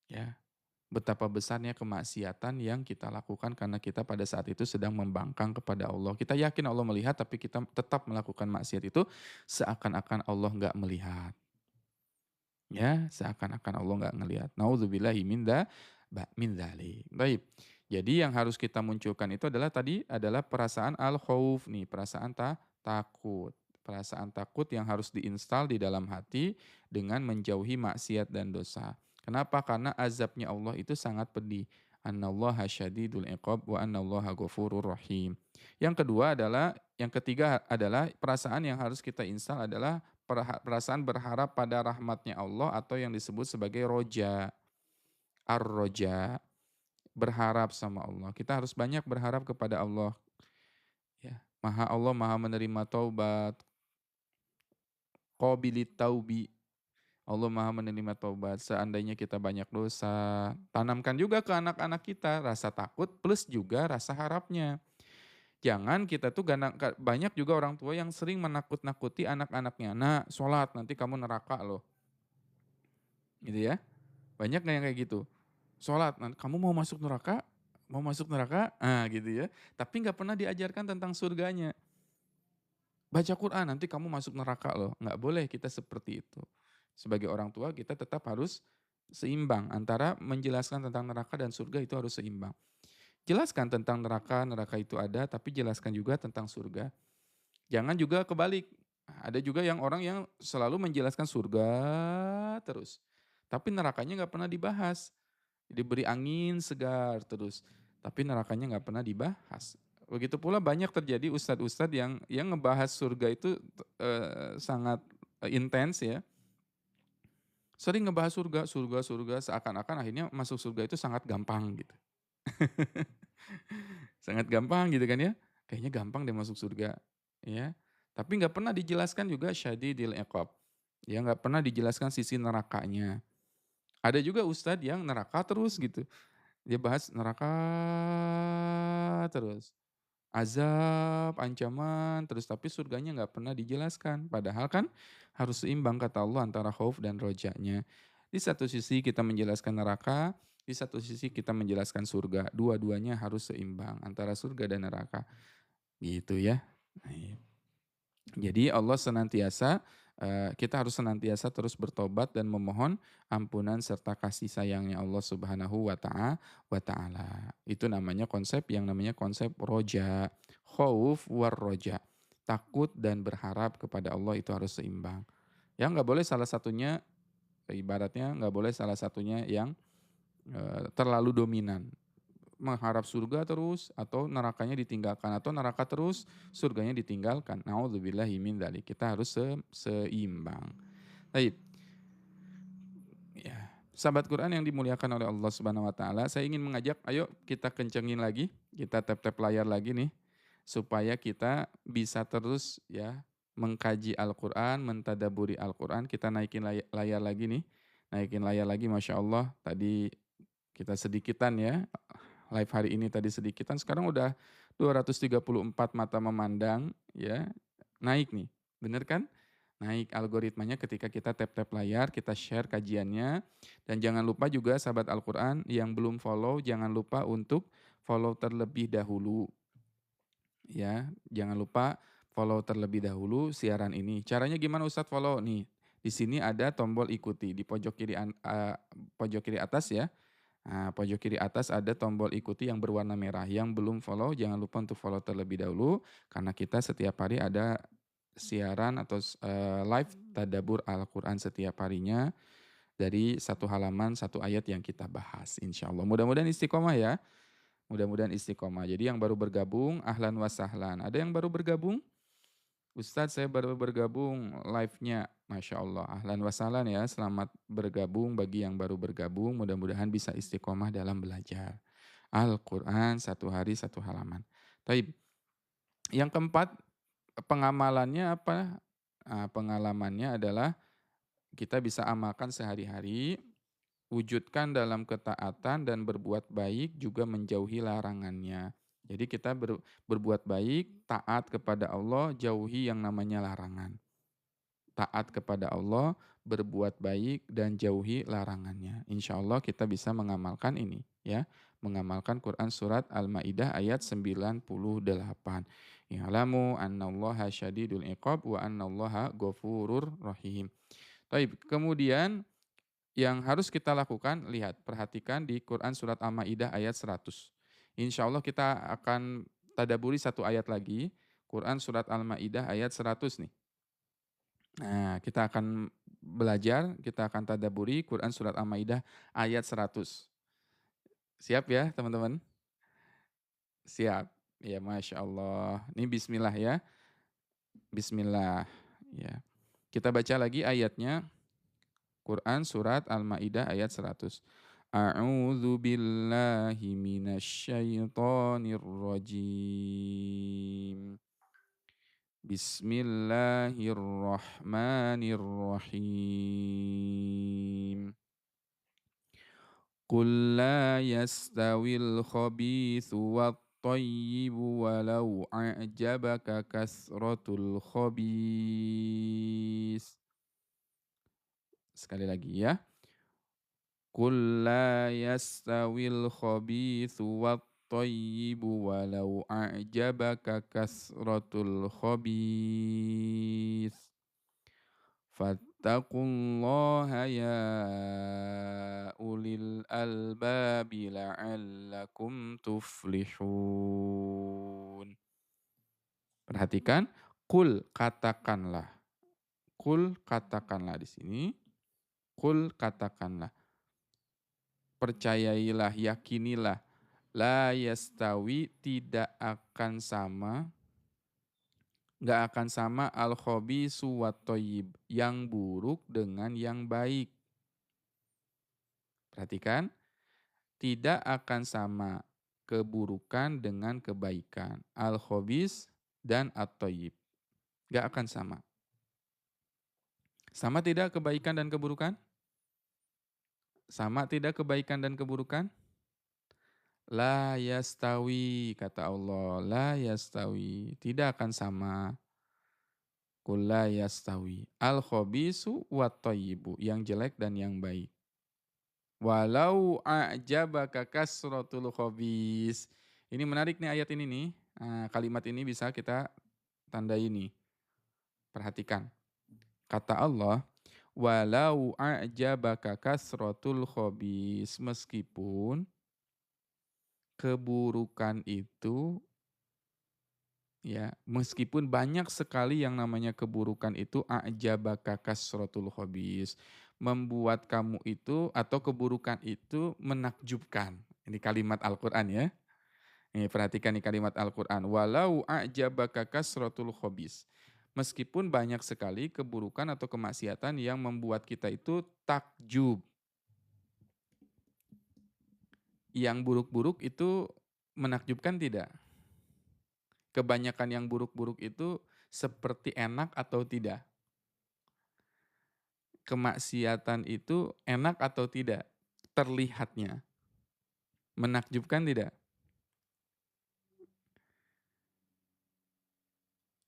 ya. Betapa besarnya kemaksiatan yang kita lakukan karena kita pada saat itu sedang membangkang kepada Allah. Kita yakin Allah melihat, tapi kita tetap melakukan maksiat itu seakan-akan Allah nggak melihat. Ya, seakan-akan Allah nggak ngelihat. Nauzubillahi min dzalik. Baik. Jadi yang harus kita munculkan itu adalah tadi adalah perasaan al-khauf nih, perasaan takut. Perasaan takut yang harus diinstal di dalam hati dengan menjauhi maksiat dan dosa. Kenapa? Karena azabnya Allah itu sangat pedih. Annallaha syadidul iqab wa annallaha ghafurur rahim. Yang ketiga adalah perasaan yang harus kita install adalah perasaan berharap pada rahmatnya Allah atau yang disebut sebagai roja, ar-roja, berharap sama Allah. Kita harus banyak berharap kepada Allah, ya. Allah Maha menerima taubat, qabilit taubi. Allah Maha menerima taubat. Seandainya kita banyak dosa, tanamkan juga ke anak-anak kita rasa takut plus juga rasa harapnya. Jangan kita tuh banyak juga orang tua yang sering menakut-nakuti anak-anaknya. Nah, sholat nanti kamu neraka loh, gitu ya. Banyak nggak yang kayak gitu? Sholat, nanti kamu mau masuk neraka, mau masuk neraka, gitu ya. Tapi nggak pernah diajarkan tentang surganya. Baca Quran, nanti kamu masuk neraka loh. Nggak boleh kita seperti itu. Sebagai orang tua kita tetap harus seimbang antara menjelaskan tentang neraka dan surga itu harus seimbang. Jelaskan tentang neraka, neraka itu ada, tapi jelaskan juga tentang surga. Jangan juga kebalik. Ada juga yang orang yang selalu menjelaskan surga terus. Tapi nerakanya nggak pernah dibahas. Diberi angin segar terus. Tapi nerakanya nggak pernah dibahas. Begitu pula banyak terjadi ustadz-ustadz yang ngebahas surga itu sangat intens ya. Sering ngebahas surga, surga, surga, seakan-akan akhirnya masuk surga itu sangat gampang gitu. Sangat gampang gitu kan ya. Kayaknya gampang deh masuk surga. Ya. Tapi nggak pernah dijelaskan juga syadidil iqab. Ya nggak pernah dijelaskan sisi nerakanya. Ada juga ustadz yang neraka terus gitu. Dia bahas neraka terus. Azab, ancaman, terus tapi surganya nggak pernah dijelaskan. Padahal kan harus seimbang kata Allah antara khauf dan rojanya. Di satu sisi kita menjelaskan neraka, di satu sisi kita menjelaskan surga. Dua-duanya harus seimbang antara surga dan neraka. Gitu ya. Nah, iya. Jadi Allah senantiasa, kita harus senantiasa terus bertobat dan memohon ampunan serta kasih sayangnya Allah Subhanahu wa taala. Itu namanya konsep yang namanya konsep roja, khauf war roja. Takut dan berharap kepada Allah itu harus seimbang. Ya nggak boleh salah satunya, ibaratnya nggak boleh salah satunya yang terlalu dominan mengharap surga terus atau nerakanya ditinggalkan atau neraka terus surganya ditinggalkan. Nauzubillahi min dzalik. Kita harus seimbang. Baik. Ya. Sahabat Quran yang dimuliakan oleh Allah Subhanahu wa taala, saya ingin mengajak ayo kita kencengin lagi, kita tap-tap layar lagi nih supaya kita bisa terus ya mengkaji Al-Qur'an, mentadaburi Al-Qur'an. Kita naikin layar lagi nih. Naikin layar lagi Masya Allah. Tadi kita sedikitan ya. Live hari ini tadi sedikitan, sekarang udah 234 mata memandang ya. Naik nih. Bener kan? Naik algoritmanya ketika kita tap-tap layar, kita share kajiannya. Dan jangan lupa juga sahabat Al-Quran yang belum follow, jangan lupa untuk follow terlebih dahulu. Ya, jangan lupa follow terlebih dahulu siaran ini. Caranya gimana Ustadz follow? Nih, di sini ada tombol ikuti di pojok kiri atas ya. Nah, pojok kiri atas ada tombol ikuti yang berwarna merah. Yang belum follow, jangan lupa untuk follow terlebih dahulu. Karena kita setiap hari ada siaran atau live tadabbur Al-Quran setiap harinya. Dari satu halaman, satu ayat yang kita bahas. Insya Allah. Mudah-mudahan istiqomah ya. Mudah-mudahan istiqomah. Jadi yang baru bergabung, ahlan wa sahlan. Ada yang baru bergabung? Ustadz saya baru bergabung live-nya. Masya Allah. Ahlan wa sahlan ya. Selamat bergabung bagi yang baru bergabung. Mudah-mudahan bisa istiqomah dalam belajar. Al-Quran satu hari satu halaman. Taib. Yang keempat, pengamalannya apa? Nah, pengalamannya adalah kita bisa amalkan sehari-hari, wujudkan dalam ketaatan dan berbuat baik juga menjauhi larangannya. Jadi kita berbuat baik, taat kepada Allah, jauhi yang namanya larangan. Taat kepada Allah, berbuat baik dan jauhi larangannya. Insya Allah kita bisa mengamalkan ini ya. Mengamalkan Quran surat Al-Maidah ayat 98. Ya'lamu annallaha syadidul iqab wa annallaha ghafurur rahim. Baik, kemudian yang harus kita lakukan, lihat, perhatikan di Quran surat Al-Maidah ayat 100. Insya Allah kita akan tadaburi satu ayat lagi, Quran surat Al-Maidah ayat 100 nih. Nah, kita akan belajar, kita akan tadaburi Quran surat Al-Maidah ayat 100. Siap ya teman-teman? Siap. Ya, Masya Allah. Ini bismillah ya. Bismillah. Ya. Kita baca lagi ayatnya. Quran surat Al-Maidah ayat 100. A'udzu billahi minasyaitonir rajim. Bismillahirrahmanirrahim. Qul la yastawil khabithu wat thayyibu walau a'jabaka kasratul khabith. Sekali lagi ya. Qul la yastawil khabithu wat thayyibu walau a'jabaka kasratul khabith. Fattaqullaha ya ulil albabi la'allakum tuflihun. Perhatikan, qul katakanlah. Qul katakanlah di sini. Qul katakanlah. Percayailah, yakinilah. La yastawi tidak akan sama. Nggak akan sama al-khabisu wat thayyib, yang buruk dengan yang baik. Perhatikan, tidak akan sama keburukan dengan kebaikan. Al-khabis dan at-thayyib. Nggak akan sama. Sama tidak kebaikan dan keburukan? Sama tidak kebaikan dan keburukan? La yastawi, kata Allah. La yastawi, tidak akan sama. Qul la yastawi. Al-khabisu wat thayyibu, yang jelek dan yang baik. Walau a'jabaka kasratul khabis. Ini menarik nih ayat ini nih. Nah, kalimat ini bisa kita tandai nih. Perhatikan. Kata Allah, walau a'jabaka kasratul khabis, meskipun keburukan itu, ya, meskipun banyak sekali yang namanya keburukan itu, a'jabaka kasratul khabis, membuat kamu itu atau keburukan itu menakjubkan. Ini kalimat Al-Qur'an ya. Nih, perhatikan nih kalimat Al-Qur'an. Walau a'jabaka kasratul khabis. Meskipun banyak sekali keburukan atau kemaksiatan yang membuat kita itu takjub. Yang buruk-buruk itu menakjubkan tidak? Kebanyakan yang buruk-buruk itu seperti enak atau tidak? Kemaksiatan itu enak atau tidak? Terlihatnya. Menakjubkan tidak?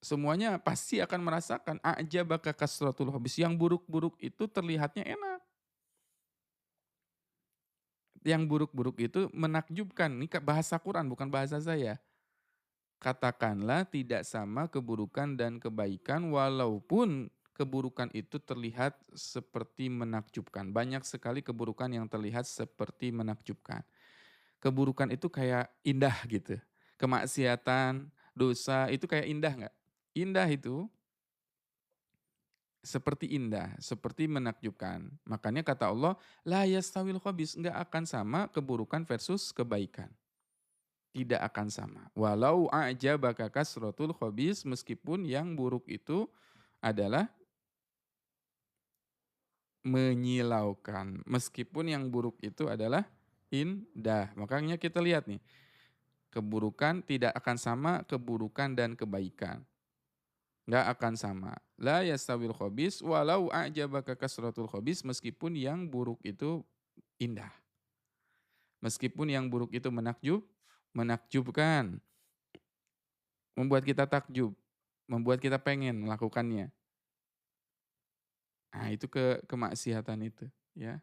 Semuanya pasti akan merasakan a'jabaka kasratul khabis. Yang buruk-buruk itu terlihatnya enak. Yang buruk-buruk itu menakjubkan. Ini bahasa Quran, bukan bahasa saya. Katakanlah tidak sama keburukan dan kebaikan walaupun keburukan itu terlihat seperti menakjubkan. Banyak sekali keburukan yang terlihat seperti menakjubkan. Keburukan itu kayak indah gitu. Kemaksiatan, dosa itu kayak indah nggak? Indah itu seperti indah, seperti menakjubkan. Makanya kata Allah, la yastawil khabis, nggak akan sama keburukan versus kebaikan. Tidak akan sama. Walau a'jabaka kasratul khabis, meskipun yang buruk itu adalah menyilaukan. Meskipun yang buruk itu adalah indah. Makanya kita lihat nih, keburukan tidak akan sama keburukan dan kebaikan. Nggak akan sama. La yastawil khabis walau a'jabaka kasratul khabis, meskipun yang buruk itu indah. Meskipun yang buruk itu menakjubkan, membuat kita takjub, membuat kita pengen melakukannya. Nah, itu kemaksiatan itu, ya.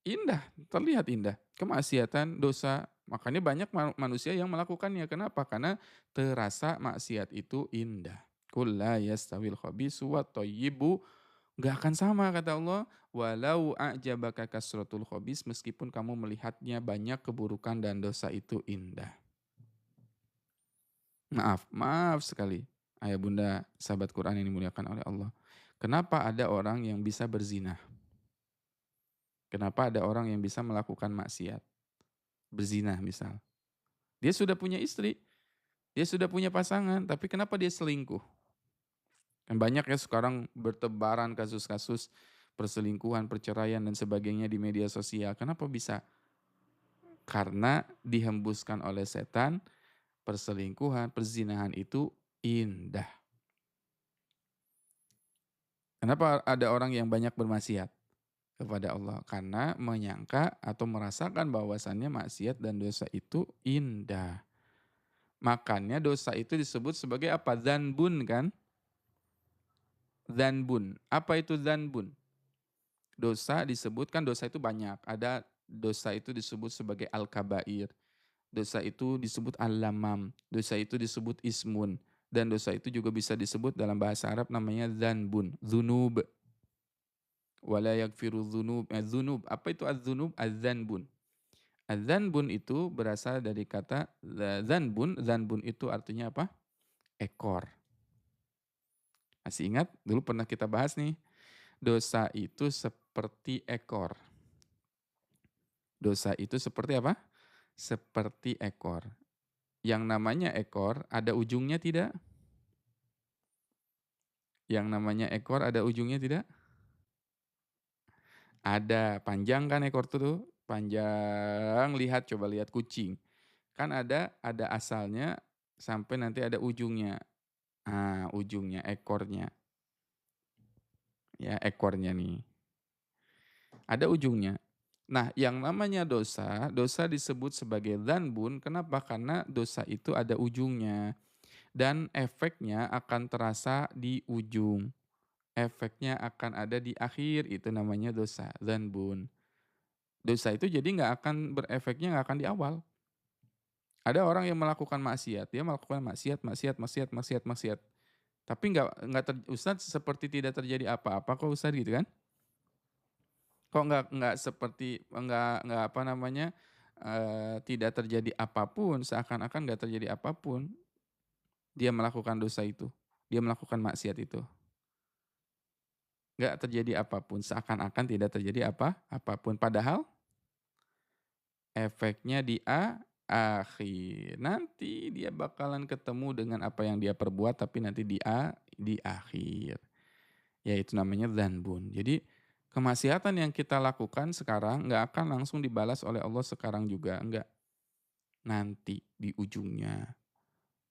Indah, terlihat indah. Kemaksiatan, dosa, makanya banyak manusia yang melakukannya. Kenapa? Karena terasa maksiat itu indah. Qul la yastawil khabisu wat thayyibu, nggak akan sama kata Allah. Walau a'jabaka kasratul khabis, meskipun kamu melihatnya banyak keburukan dan dosa itu indah. Maaf sekali. Ayah bunda sahabat Quran yang dimuliakan oleh Allah. Kenapa ada orang yang bisa berzina? Kenapa ada orang yang bisa melakukan maksiat? Berzina misal. Dia sudah punya istri, dia sudah punya pasangan, tapi kenapa dia selingkuh? Kan banyak ya sekarang bertebaran kasus-kasus perselingkuhan, perceraian dan sebagainya di media sosial. Kenapa bisa? Karena dihembuskan oleh setan, perselingkuhan, perzinahan itu indah. Kenapa ada orang yang banyak bermaksiat kepada Allah? Karena menyangka atau merasakan bahwasannya maksiat dan dosa itu indah. Makanya dosa itu disebut sebagai apa? Dzanbun kan? Dzanbun. Apa itu dzanbun? Dosa disebutkan dosa itu banyak. Ada dosa itu disebut sebagai al-kabair. Dosa itu disebut al-lamam. Dosa itu disebut ismun. Dan dosa itu juga bisa disebut dalam bahasa Arab namanya dzanbun, dzunub. Wala yaghfiru dzunub. Dzunub. Apa itu az-dzunub? Az-dzanbun. Az-dzanbun itu berasal dari kata dzanbun. Dzanbun itu artinya apa? Ekor. Masih ingat? Dulu pernah kita bahas nih. Dosa itu seperti ekor. Dosa itu seperti apa? Seperti ekor. Yang namanya ekor ada ujungnya tidak? Yang namanya ekor ada ujungnya tidak? Ada. Panjang kan ekor tuh? Panjang. Lihat, coba lihat kucing. Kan ada asalnya sampai nanti ada ujungnya. Ah, ujungnya, ekornya. Ya, ekornya nih. Ada ujungnya. Nah, yang namanya dosa, dosa disebut sebagai dzanbun. Kenapa? Karena dosa itu ada ujungnya. Dan efeknya akan terasa di ujung. Efeknya akan ada di akhir, itu namanya dosa, dzanbun. Dosa itu jadi nggak akan berefeknya nggak akan di awal. Ada orang yang melakukan maksiat, dia melakukan maksiat, maksiat, maksiat, maksiat, maksiat. Tapi Ustadz seperti tidak terjadi apa-apa kok Ustadz gitu kan? Kok nggak seperti nggak apa namanya, tidak terjadi apapun, seakan-akan nggak terjadi apapun, dia melakukan dosa itu, dia melakukan maksiat itu. Nggak terjadi apapun, seakan-akan tidak terjadi apapun. Padahal efeknya di akhir. Nanti dia bakalan ketemu dengan apa yang dia perbuat, tapi nanti di akhir. Ya itu namanya dzanbun. Jadi kemaksiatan yang kita lakukan sekarang nggak akan langsung dibalas oleh Allah sekarang juga, enggak. Nanti di ujungnya.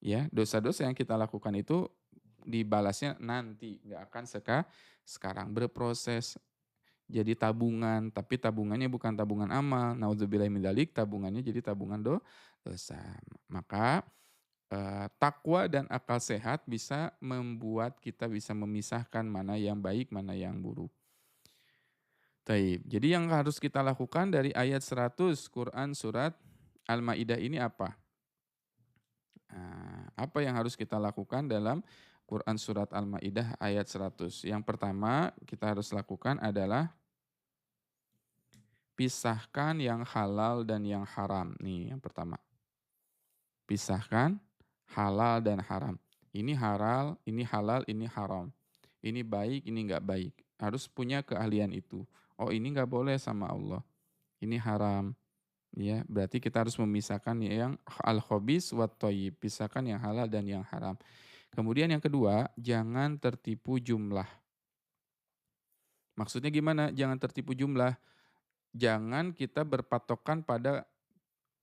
Ya, dosa-dosa yang kita lakukan itu dibalasnya nanti, nggak akan sekarang berproses. Jadi tabungan, tapi tabungannya bukan tabungan amal. Nauzubillahi min dzalik, tabungannya jadi tabungan dosa. Maka takwa dan akal sehat bisa membuat kita bisa memisahkan mana yang baik, mana yang buruk. Taib. Jadi yang harus kita lakukan dari ayat 100 Quran surat Al-Maidah ini apa? Apa yang harus kita lakukan dalam Quran surat Al-Maidah ayat 100? Yang pertama kita harus lakukan adalah pisahkan yang halal dan yang haram. Nih yang pertama. Pisahkan halal dan haram. Ini halal, ini haram. Ini baik, ini nggak baik. Harus punya keahlian itu. Oh ini nggak boleh sama Allah. Ini haram. Ya, berarti kita harus memisahkan yang al-khabis wa thayyib. Pisahkan yang halal dan yang haram. Kemudian yang kedua, jangan tertipu jumlah. Maksudnya gimana? Jangan tertipu jumlah. Jangan kita berpatokan pada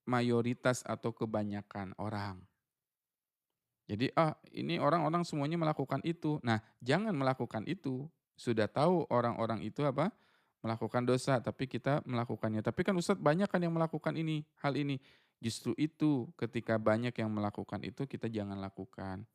mayoritas atau kebanyakan orang. Jadi, ini orang-orang semuanya melakukan itu. Nah, jangan melakukan itu. Sudah tahu orang-orang itu apa? Melakukan dosa, tapi kita melakukannya. Tapi kan Ustadz banyak kan yang melakukan ini, hal ini. Justru itu, ketika banyak yang melakukan itu, kita jangan lakukan.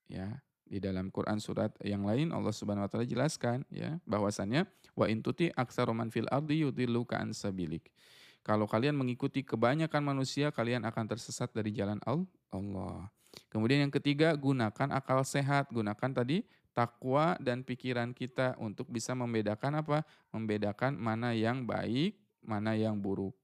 Ya, di dalam Quran surat yang lain Allah Subhanahu wa taala jelaskan ya, bahwasannya wa in tuti aktsara man fil ardi yudilluka an sabilik. Kalau kalian mengikuti kebanyakan manusia, kalian akan tersesat dari jalan Allah. Kemudian yang ketiga, gunakan akal sehat, gunakan tadi takwa dan pikiran kita untuk bisa membedakan apa? Membedakan mana yang baik, mana yang buruk.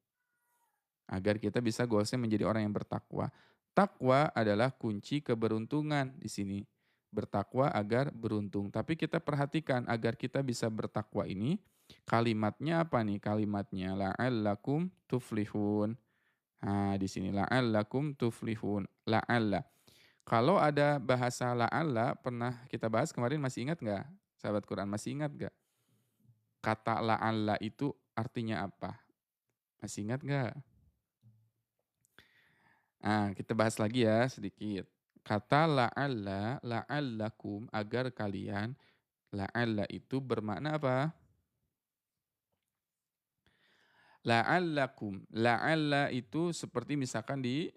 Agar kita bisa goalsnya menjadi orang yang bertakwa. Takwa adalah kunci keberuntungan di sini. Bertakwa agar beruntung. Tapi kita perhatikan agar kita bisa bertakwa ini, kalimatnya apa nih? Kalimatnya la'allakum tuflihun. Nah, di sini la'allakum tuflihun. La'alla. Kalau ada bahasa la'alla pernah kita bahas kemarin, masih ingat nggak? Sahabat Quran masih ingat nggak? Kata la'alla itu artinya apa? Masih ingat nggak? Nah, kita bahas lagi ya sedikit. Kata la'alla, la'allakum, agar kalian, la'alla itu bermakna apa? La'allakum. La'alla itu seperti misalkan di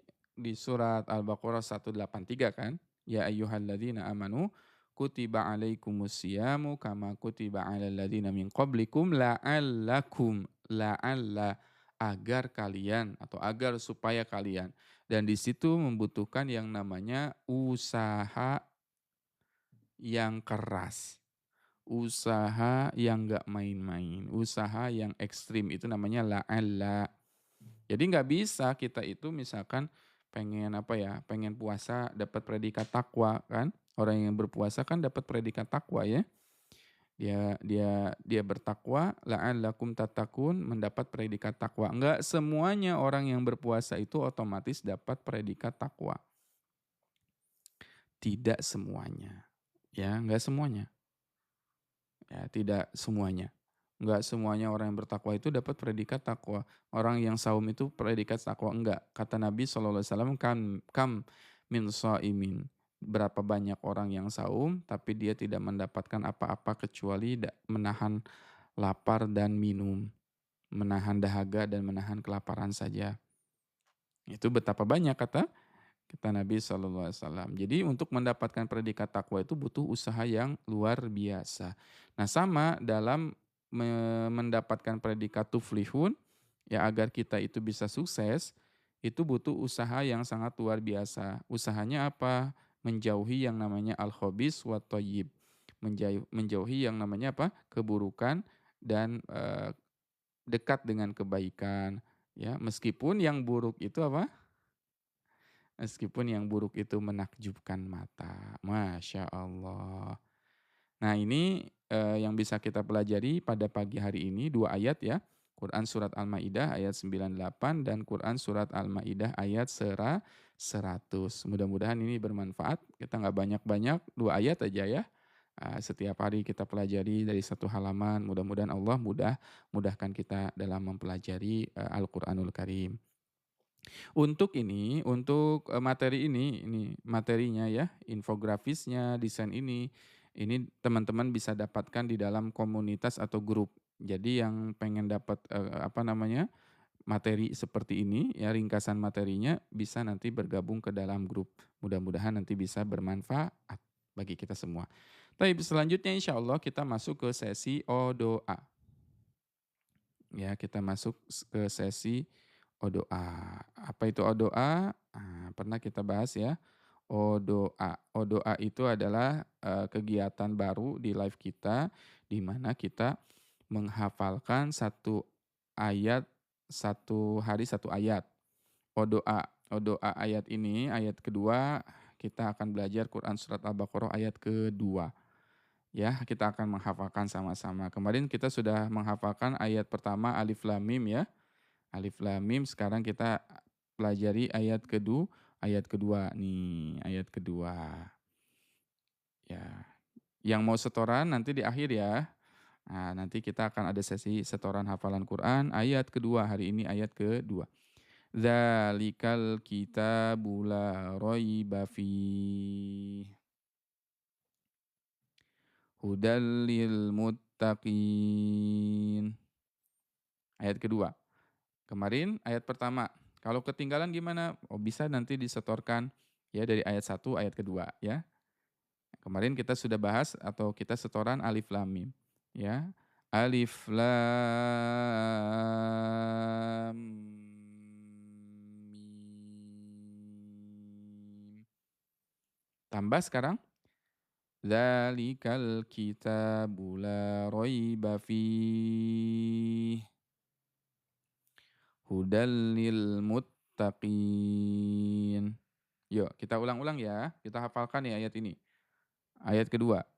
surat Al-Baqarah 183 kan. Ya ayyuhalladzina amanu kutiba alaikumusyamu kama kutiba alal ladzina min qablikum la'allakum. La'alla, agar kalian atau agar supaya kalian. Dan di situ membutuhkan yang namanya usaha yang keras. Usaha yang nggak main-main, usaha yang ekstrim itu namanya la'alla. Jadi nggak bisa kita itu misalkan pengen apa ya, pengen puasa dapat predikat takwa kan. Orang yang berpuasa kan dapat predikat takwa ya. Dia bertakwa, la'allakum tattaqun, mendapat predikat takwa. Enggak semuanya orang yang berpuasa itu otomatis dapat predikat takwa. Tidak semuanya. Ya, enggak semuanya. Ya, tidak semuanya. Enggak semuanya orang yang bertakwa itu dapat predikat takwa. Orang yang saum itu predikat takwa enggak. Kata Nabi SAW, kam min shaimin. Berapa banyak orang yang saum tapi dia tidak mendapatkan apa-apa kecuali menahan lapar dan minum, menahan dahaga dan menahan kelaparan saja. Itu betapa banyak kata Nabi SAW. Jadi untuk mendapatkan predikat takwa itu butuh usaha yang luar biasa. Nah sama dalam mendapatkan predikat tuflihun, ya agar kita itu bisa sukses, itu butuh usaha yang sangat luar biasa. Usahanya apa? Menjauhi yang namanya al-khobis wa thayyib. Menjauhi yang namanya apa? Keburukan dan dekat dengan kebaikan. Ya, meskipun yang buruk itu apa? Meskipun yang buruk itu menakjubkan mata. Masya Allah. Nah ini yang bisa kita pelajari pada pagi hari ini, 2 ayat ya. Quran Surat Al-Ma'idah ayat 98 dan Quran Surat Al-Ma'idah ayat 100. Mudah-mudahan ini bermanfaat. Kita nggak banyak-banyak, 2 ayat aja ya. Setiap hari kita pelajari dari satu halaman. Mudah-mudahan Allah mudahkan kita dalam mempelajari Al-Quranul Karim. Untuk materi ini materinya ya, infografisnya, desain ini teman-teman bisa dapatkan di dalam komunitas atau grup. Jadi yang pengen dapat, apa namanya, materi seperti ini ya, ringkasan materinya bisa nanti bergabung ke dalam grup. Mudah-mudahan nanti bisa bermanfaat bagi kita semua. Baik, selanjutnya insya Allah kita masuk ke sesi doa. Ya, kita masuk ke sesi doa. Apa itu doa? Pernah kita bahas ya. Doa. Doa itu adalah kegiatan baru di live kita, di mana kita menghafalkan satu ayat, satu hari satu ayat. Doa. Doa ayat ini, ayat kedua, kita akan belajar Quran Surat Al-Baqarah ayat kedua. Ya, kita akan menghafalkan sama-sama. Kemarin kita sudah menghafalkan ayat pertama Alif Lam Mim ya. Alif Lam Mim, sekarang kita pelajari ayat kedua nih, ayat kedua. Ya. Yang mau setoran nanti di akhir ya. Nah, nanti kita akan ada sesi setoran hafalan Quran ayat kedua, hari ini ayat kedua. Dzalikal kitabu la raiba fihi hudal lil muttaqin. Ayat kedua. Kemarin ayat pertama. Kalau ketinggalan gimana? Oh, bisa nanti disetorkan ya dari ayat 1 ayat kedua ya. Kemarin kita sudah bahas atau kita setoran alif lam mim ya. Alif lam mim. Tambah sekarang dzalikal kitabu la raiba fihi hudal lil muttaqin. Yuk, kita ulang-ulang ya. Kita hafalkan ya ayat ini. Ayat kedua.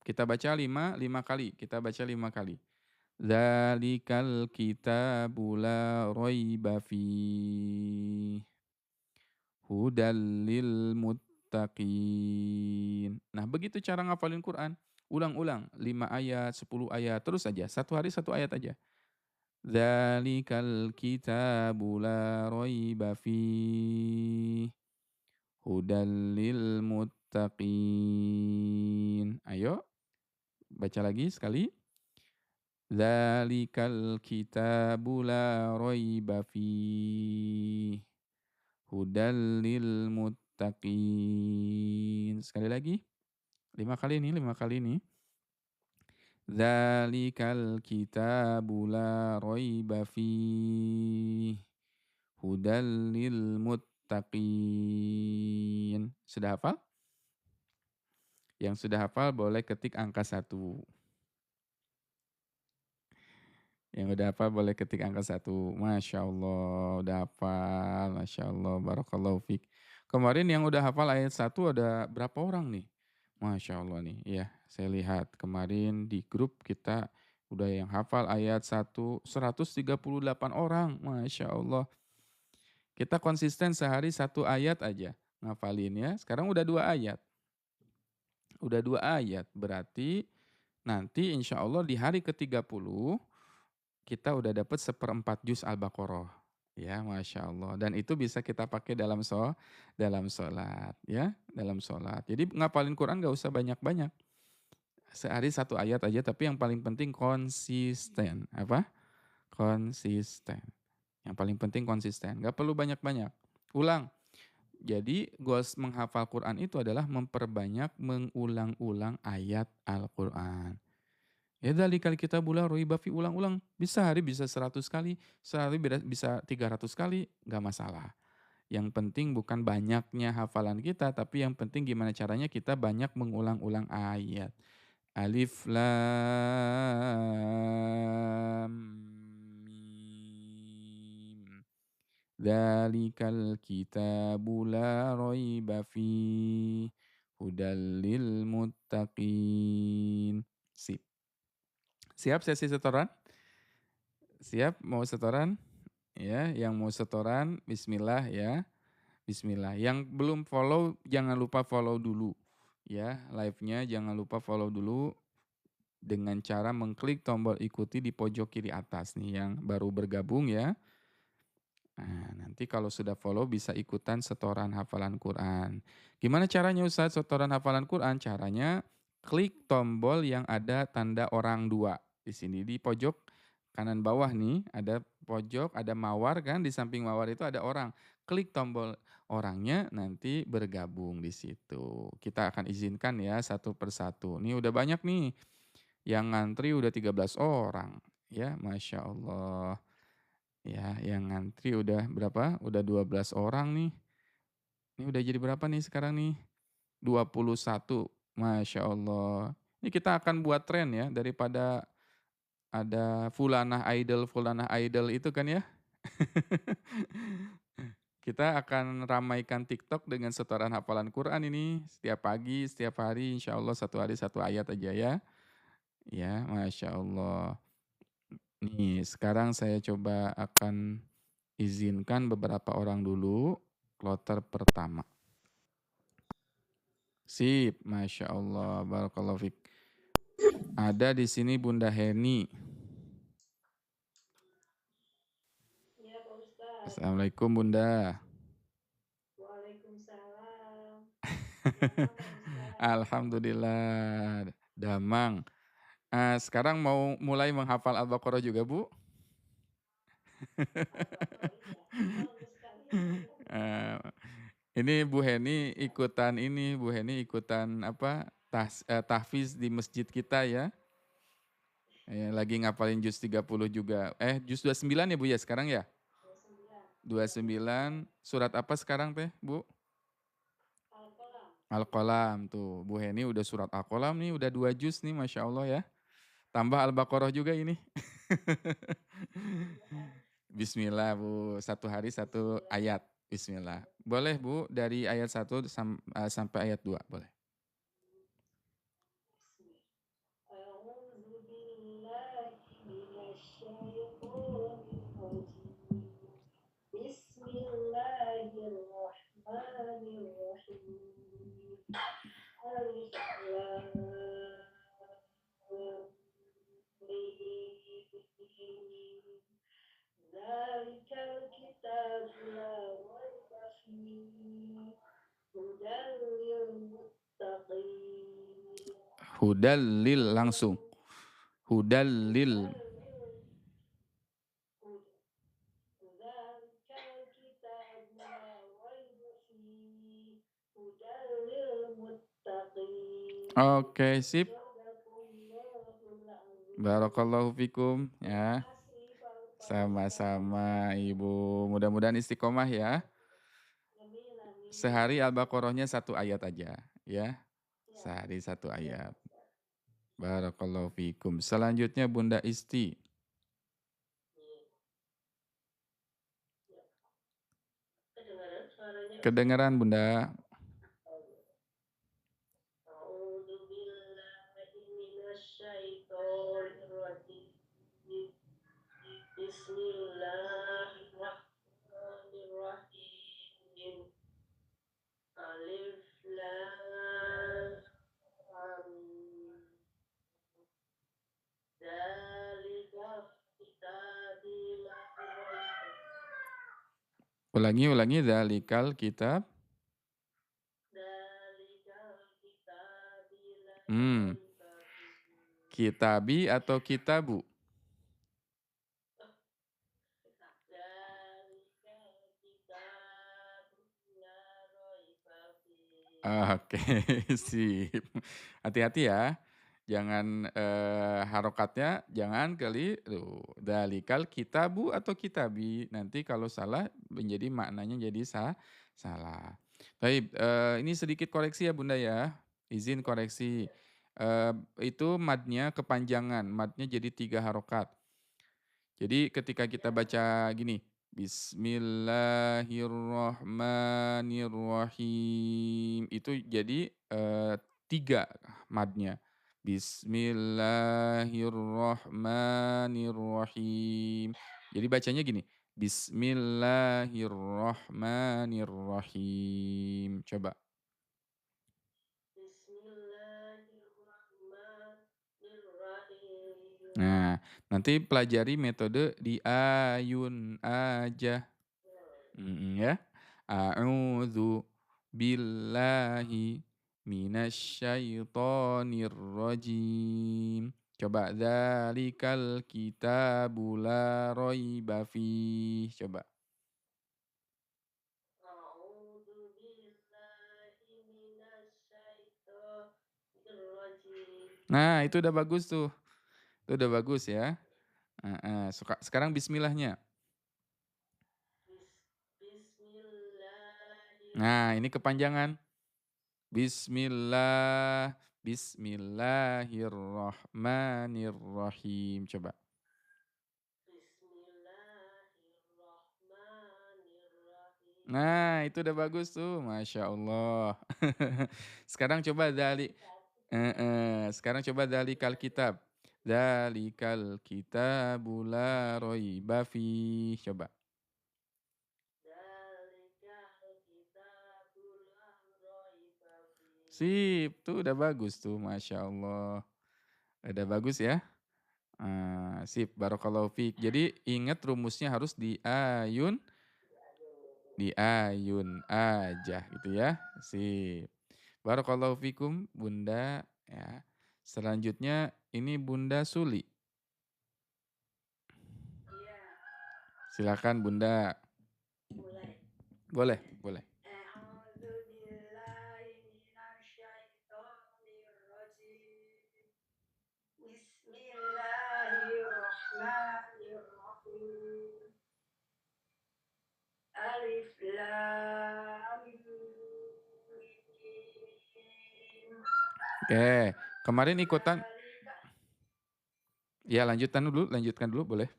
Kita baca lima kali. Kita baca 5 kali. Dzalikal kitabu la raiba fihi hudal lil muttaqin. Nah, begitu cara ngafalin Quran. Ulang-ulang 5 ayat, 10 ayat, terus aja. Satu hari satu ayat aja. Dzalikal kitabu la raiba fihi hudal lil muttaqin. Ayo, baca lagi sekali. Dzalikal kitabu la raiba fihi hudal lil muttaqin. Sekali lagi. 5 kali ini, 5 kali ini. Dzalikal kitabu la raiba fihi hudal lil muttaqin. Sudah hafal? Yang sudah hafal boleh ketik angka 1. Yang udah hafal boleh ketik angka 1. Masya Allah, udah hafal. Masya Allah, barakallahu fiq. Kemarin yang udah hafal ayat 1 ada berapa orang nih? Masya Allah nih, ya saya lihat kemarin di grup kita udah yang hafal ayat 1, 138 orang. Masya Allah. Kita konsisten sehari 1 ayat aja ngafalinnya. Sekarang udah 2 ayat. Udah 2 ayat, berarti nanti insya Allah di hari ke-30 kita udah dapat 1/4 juz Al-Baqarah. Ya, Masya Allah. Dan itu bisa kita pakai dalam sholat. Ya, dalam sholat. Jadi ngapalin Quran gak usah banyak-banyak. Sehari 1 ayat aja, tapi yang paling penting konsisten. Apa? Konsisten. Yang paling penting konsisten. Gak perlu banyak-banyak. Ulang. Jadi goals menghafal Quran itu adalah memperbanyak mengulang-ulang ayat Al-Quran. Ya dzalikal kitabu la raiba fi, ulang-ulang. Bisa hari bisa 100 kali, sehari bisa 300 kali, nggak masalah. Yang penting bukan banyaknya hafalan kita, tapi yang penting gimana caranya kita banyak mengulang-ulang ayat. Alif lam mim. Dzalikal kitabu la raiba fihi hudal lil muttaqin. Sip. Siap sesi setoran? Siap mau setoran? Ya, yang mau setoran bismillah ya. Bismillah. Yang belum follow jangan lupa follow dulu. Ya, live-nya jangan lupa follow dulu dengan cara mengklik tombol ikuti di pojok kiri atas nih yang baru bergabung ya. Nah, nanti kalau sudah follow bisa ikutan setoran hafalan Quran. Gimana caranya Ustaz setoran hafalan Quran? Caranya klik tombol yang ada tanda orang 2. Di sini di pojok kanan bawah nih ada pojok, ada mawar kan, di samping mawar itu ada orang. Klik tombol orangnya nanti bergabung di situ. Kita akan izinkan ya satu persatu. Nih udah banyak nih. Yang ngantri udah 13 orang. Ya, Masya Allah. Ya, yang ngantri udah berapa? Udah 12 orang nih. Ini udah jadi berapa nih sekarang nih? 21. Masya Allah. Ini kita akan buat tren ya, daripada ada fulanah idol itu kan ya. Kita akan ramaikan TikTok dengan setoran hafalan Quran ini. Setiap pagi, setiap hari, insya Allah 1 hari 1 ayat aja ya. Ya, Masya Allah. Nih, sekarang saya coba akan izinkan beberapa orang dulu. Kloter pertama. Sip, Masya Allah, barakallahu fiik. Ada di sini Bunda Heni. Iya, Pak Ustadz. Assalamualaikum Bunda. Waalaikumsalam. Damang, Pak Ustadz. Alhamdulillah, damang. Sekarang mau mulai menghafal Al-Baqarah juga Bu? Al-Baqarah, iya. Bagus sekali. Eh, ini Bu Heni ikutan ini, Bu Heni ikutan apa? Tahfiz di masjid kita ya. Lagi ngapalin juz 30 juga. Juz 29 ya Bu ya sekarang ya? 29. Iya, 29. 29. Surat apa sekarang teh Bu? Al-Qalam. Al-Qalam tuh. Bu Heni udah surat Al-Qalam nih, udah 2 juz nih Masya Allah ya. Tambah Al-Baqarah juga ini. Iya. Bismillah Bu, 1 hari 1 ayat. Bismillah. Boleh Bu, dari ayat 1 sampai ayat 2, boleh. Bismillah. A'udzu billahi Hudallil langsung. Hudallil. Oke, sip. Barakallahu fikum ya. Sama-sama Ibu. Mudah-mudahan istiqomah ya. Sehari Al-Baqarahnya 1 ayat aja ya. Sehari 1 ayat. Barakallahu fikum. Selanjutnya Bunda Isti. Kedengaran Bunda. Bismillahirrahmanirrahim. Alif Lam Dzalika kitabil Ulangi dzalikal kitab. Kitabi atau kitabu? Oke, sip. Hati-hati ya. Jangan harokatnya jangan keliru. Dalikal kitabu atau kitabi. Nanti kalau salah menjadi maknanya jadi salah. Baik, ini sedikit koreksi ya Bunda ya. Izin koreksi. Itu madnya kepanjangan. Madnya jadi 3 harokat. Jadi ketika kita baca gini, Bismillahirrahmanirrahim. Itu jadi 3 madnya. Bismillahirrahmanirrahim. Jadi bacanya gini, Bismillahirrahmanirrahim. Coba. Nah, nanti pelajari metode di ayun aja. Ya. A'udzu billahi minasyaitonir rajim. Coba dzalikal kitabu la raiba fih. Coba. Nah, itu udah bagus tuh. Itu udah bagus ya. Sekarang bismillahnya. Nah, ini kepanjangan. Bismillahirrahmanirrahim. Coba. Nah, itu udah bagus tuh. Masya Allah. Sekarang coba sekarang coba dzalikal kitab. Dzalikal kitabu la raiba fih. Coba. Sip, tuh udah bagus tuh, Masya Allah. Udah bagus ya. Sip, barakallahu fiik. Jadi ingat rumusnya harus di ayun aja gitu ya. Sip. Barakallahu fikum Bunda ya. Selanjutnya ini Bunda Suli. Silakan Bunda. Boleh. Bismillahirrahmanirrahim. Alif Lam Mim. Oke, kemarin ikutan. Ya, lanjutkan dulu boleh.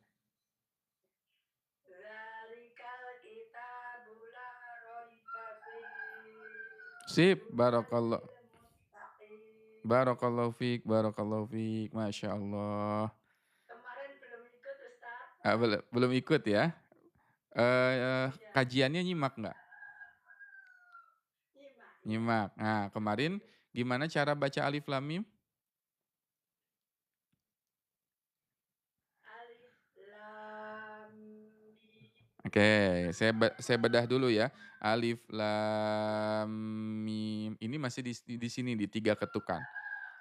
Sip, barakallahu fiik, Masya Allah. Kemarin belum ikut Ustaz. Belum ikut ya. Kajiannya nyimak nggak? Nyimak. Nah, kemarin gimana cara baca alif lam mim? Alif lam mim. Oke, saya bedah dulu ya. Alif lam mim. Ini masih di sini di 3 ketukan.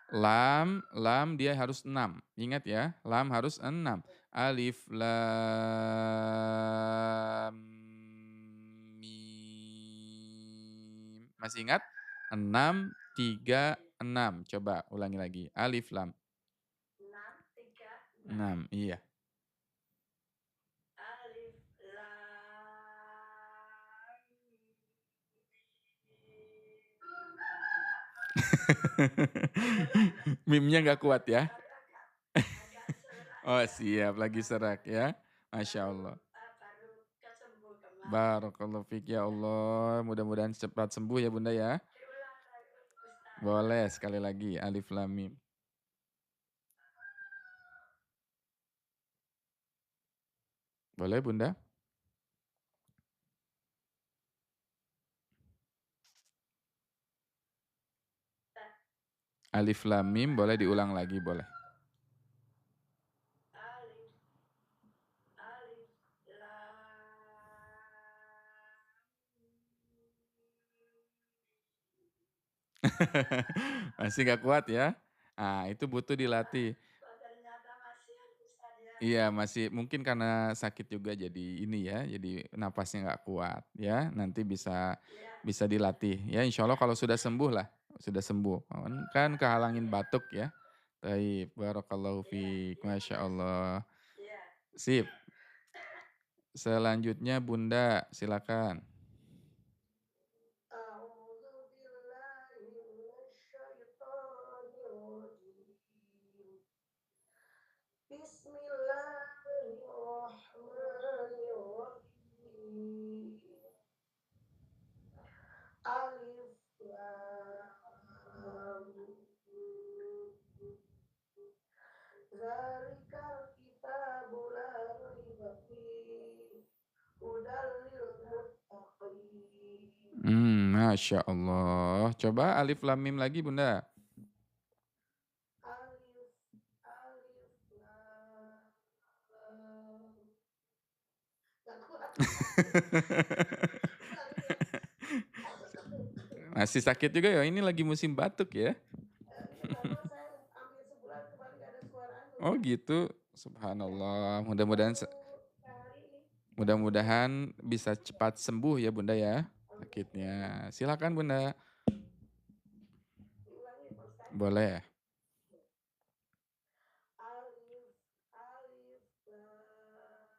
Lam dia harus 6. Ingat ya, lam harus 6. Alif lam mim. Masih ingat? 6 3 6. Coba ulangi lagi. Alif lam 6, 3, 6. 6. Iya. Alif lam Mimnya nggak kuat ya? baru agak serak Oh ya. siap, lagi serak ya. Masya Baru Allah. baru kesembuh kemarin. Barakallahu fiik ya Allah. Mudah-mudahan cepat sembuh ya Bunda ya. Diulang lagi Ustaz. Boleh sekali lagi alif lam mim. Boleh Bunda? Alif lam mim boleh diulang lagi boleh. Alif alif lam Masih nggak kuat ya? Ah, itu butuh dilatih. Oh, ternyata masih Ustaz ya. Iya, masih mungkin karena sakit juga jadi ini ya, jadi napasnya nggak kuat ya. Nanti bisa Ya, bisa dilatih ya. Insya Allah kalau sudah sembuh lah, sudah sembuh. Kan kehalangin batuk ya. Baik, barakallahu ya, fiik, ya, masya makasih. Allah. Ya. Sip. Selanjutnya Bunda, silakan. A'udzu billahi minasyaitonir rajim. Bismillahirrahmanirrahim. Alif lam mim. Zalikal kitabu la raiba fihi hudal lil muttaqin. Masya Allah. Coba alif lam mim lagi Bunda. Alif alif lam. Gak kuat Masih sakit juga ya? Ini lagi musim batuk ya? Iya nggak tahu saya ambil sebulan kemarin gak ada suaranya Oh Ustaz. gitu. Iya, Subhanallah. baru hari ini baru sembuh. Mudah-mudahan bisa cepat sembuh ya Bunda ya Amin, amin. sakitnya. Silakan Bunda. Diulangi Pak Ustaz. Boleh. Alif alif lam.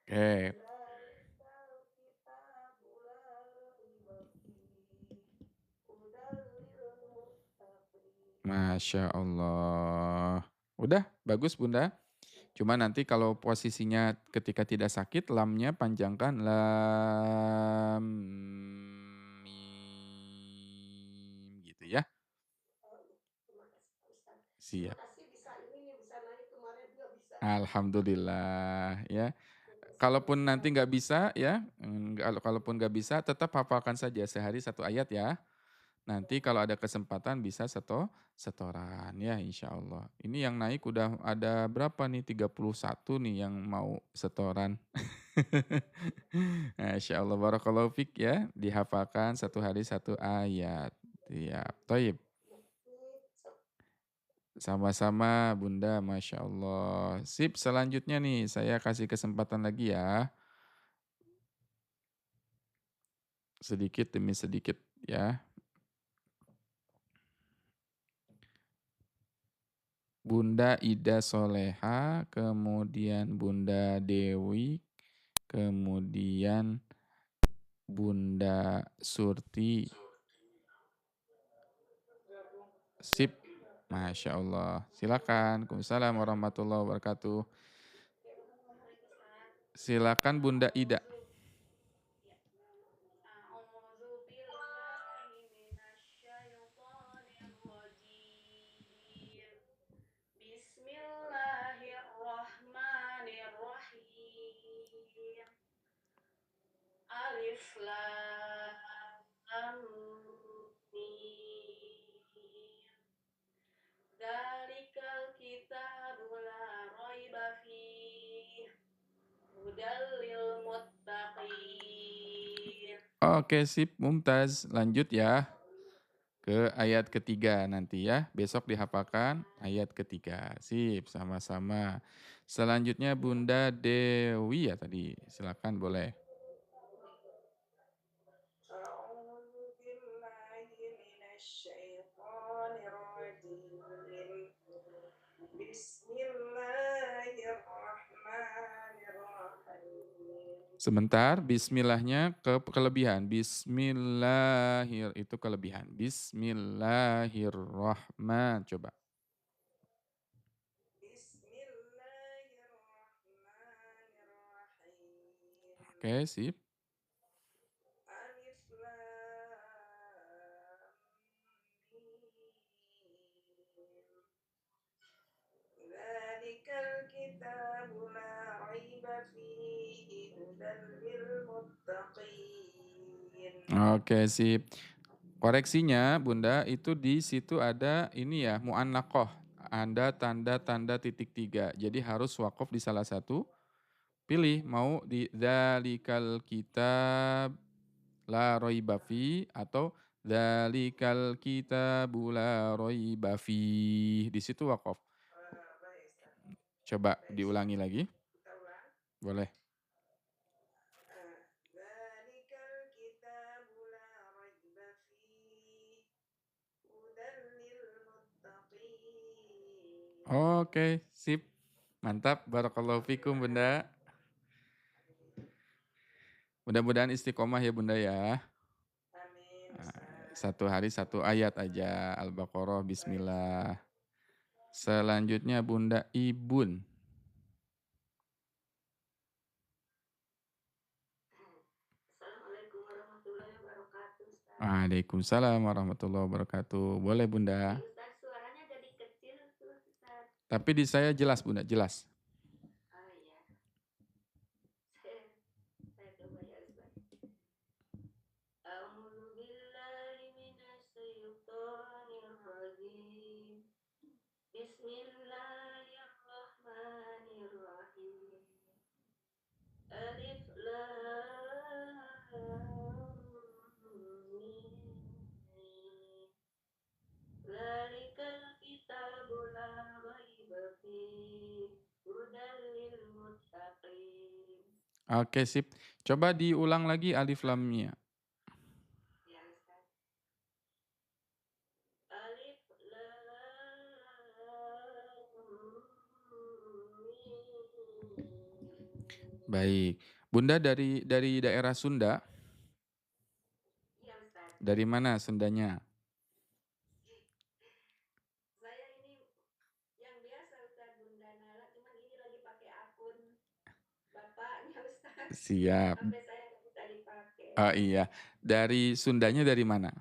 Oke. Zalikal kitabu la raiba fihi hudal lil muttaqin. Masya Allah. Udah bagus Bunda. Cuma nanti kalau posisinya ketika tidak sakit, lamnya panjangkan lam mim gitu ya. Oh, iya. Terima kasih Pak Ustaz. Terima Siap. kasih bisa ini nih bisa naik kemarin nggak bisa. Alhamdulillah ya. Makasih Pak Kalaupun nanti Ustaz. nggak bisa ya, kalaupun nggak bisa tetap hafalkan saja sehari 1 ayat ya. Ya, Nanti kalau ada kesempatan bisa setoran ya insya Allah. Ini yang naik udah ada berapa nih? 31 nih yang mau setoran. Masya Allah, barakallahu fik ya. Dihafalkan 1 hari 1 ayat. Ya, toib. ini Sama-sama Bunda, Masya Allah. Sip, selanjutnya nih saya kasih kesempatan lagi ya. Sedikit demi sedikit ya. Bunda Ida Soleha, kemudian Bunda Dewi, kemudian Bunda Surti. Sip, Masya Allah. Silakan. Waalaikumsalam warahmatullahi wabarakatuh. Silakan Bunda Ida. A'udzu ya. A'udzu billahi minasyaitonir rajim. Bismillahirrahmanirrahim. Alif lam mim. Dzalikal kitabu la raiba fiih hudal lil muttaqin. Oke, sip, mumtaz. Lanjut ya ke ayat ketiga nanti ya. Besok dihafalkan ayat ketiga. Sip, sama-sama. Selanjutnya Bunda Dewi ya tadi. Silakan boleh. A'udzu billahi minasyaitonir rajim. Bismillahirrahmanirrahim. Sebentar, bismillahnya kelebihan. Bismillahir itu kelebihan. Bismillahirrahman. Coba. Bismillahirrahmanirrahim. Oke, sip. Alif lam mim. Dzalikal kitabu la raiba fihi hudan lil muttaqin. Oke, sip. Koreksinya, Bunda, itu di situ ada ini ya, mu'annaqoh. Ada tanda-tanda titik tiga. Jadi harus wakaf di salah satu. Pilih, mau di dzalikal kitab la raiba fi atau dzalikal kitabu la raiba fi. Di situ wakaf. Baik, Ustaz. Coba Baik, diulangi lagi. kita ulang. Boleh. Dzalikal kitabu la raiba fihi hudan lil muttaqin. Oke, sip. Mantap. Barakallahu fikum, Bunda. Mudah-mudahan istiqomah ya, Bunda ya. Amin, Nah, Ustaz. satu hari satu ayat aja. Al-Baqarah, Baik, Ustaz. bismillah. Selanjutnya Bunda Ibun. Assalamualaikum warahmatullahi wabarakatuh, Ustaz. Waalaikumsalam warahmatullahi wabarakatuh. Boleh, Bunda. Ini Ustaz, suaranya jadi kecil tuh, Ustaz. Tapi di saya jelas, Bunda, jelas. Oh iya. Saya coba ya, Ustaz. A'udzu billahi minasyaitonir rajim. Bismillahirrahmanirrahim. Alif lam mim. Dzalikal kitabu la raiba fihi hudal lil muttaqin. Oke, sip. Coba diulang lagi alif lamnya. Ya, Ustaz. Alif lam mim. Baik. Bunda dari daerah Sunda. Iya, Ustaz. Dari mana Sundanya? Saya ini yang biasa, Ustaz, Bunda Nala, cuman ini lagi pakai akun bapaknya, Ustaz. Siap. Sampai saya nggak bisa dipakai. Oh iya. Dari Sundanya dari mana?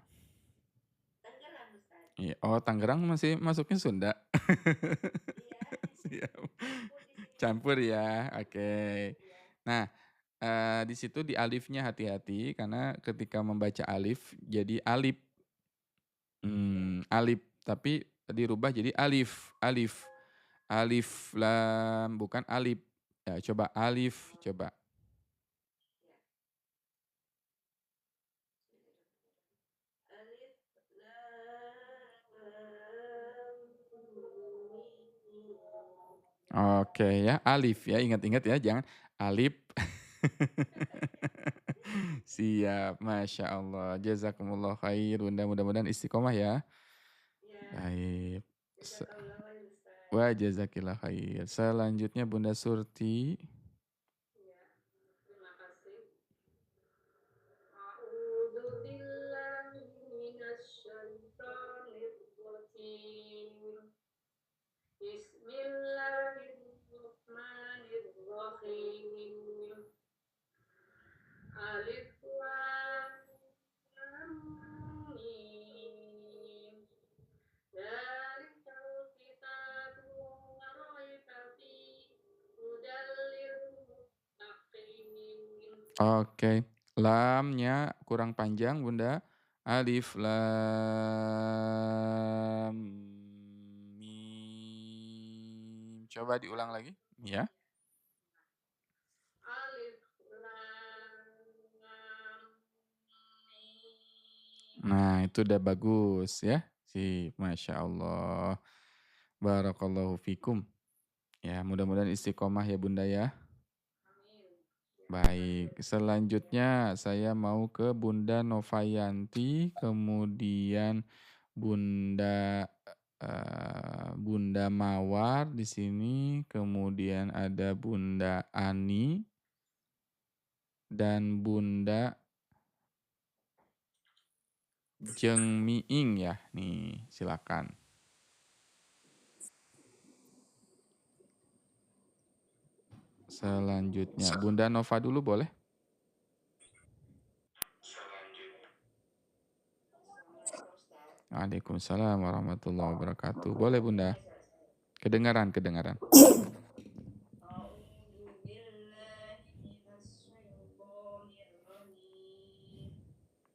Tangerang, Ustaz. Iya. Oh, Tangerang masih masuknya Sunda. Iya. Siap. Campur di sini. Campur ya. Oke. Iya. Nah, di situ di alifnya hati-hati karena ketika membaca alif jadi alif. Alif, tapi dirubah jadi alif, alif. Alif lam bukan alif. Ya, coba alif, coba. Ya. Alif lam mim. Oke ya, alif ya, ingat-ingat ya, jangan alif. Siap, Masya Allah. Jazakumullah khair, Bunda. Mudah-mudahan istiqomah ya. Ya. Baik. Jazakallah khair, Ustaz. Wah, jazakillah khair. Selanjutnya Bunda Surti. Ya. Terima kasih. A'udzu billahi minasyaitonir rajim. Bismillahirrahmanirrahim. Alif lam mim. Dzalikal kitabu la raiba fihi hudal lil muttaqin. Oke. Lamnya kurang panjang, Bunda. Alif lam mim. Coba diulang lagi, ya. Alif lam mim. Nah, itu udah bagus ya. Masya Allah. Barakallahu fikum. Ya, mudah-mudahan istiqomah ya Bunda ya. Amin. Baik, selanjutnya saya mau ke Bunda Novayanti, kemudian Bunda Bunda Mawar di sini, kemudian ada Bunda Ani dan Bunda Jengmiing ya. Nih, silakan. Selanjutnya Bunda Nova dulu boleh? Waalaikumsalam warahmatullahi wabarakatuh. Boleh Bunda? Kedengaran, kedengaran. A'udzu billahi minasyaitonir rajim.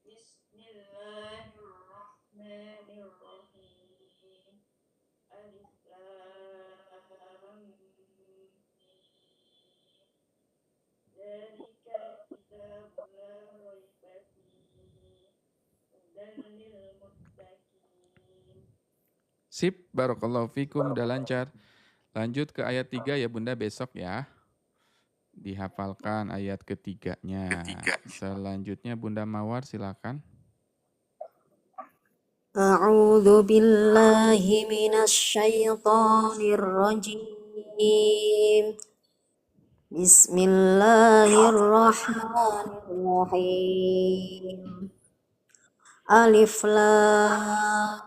Bismillahirrahmanirrahim. Alif lam mim. Dzalikal kitabu la raiba fihi. Hudan lil muttaqin. Sip, barakallahu fikum, udah lancar. Lanjut ke ayat 3 ya Bunda besok ya. Dihafalkan ayat ketiganya. Selanjutnya Bunda Mawar silakan. أعوذ بالله من الشيطان الرجيم بسم الله الرحمن الرحيم ألف لام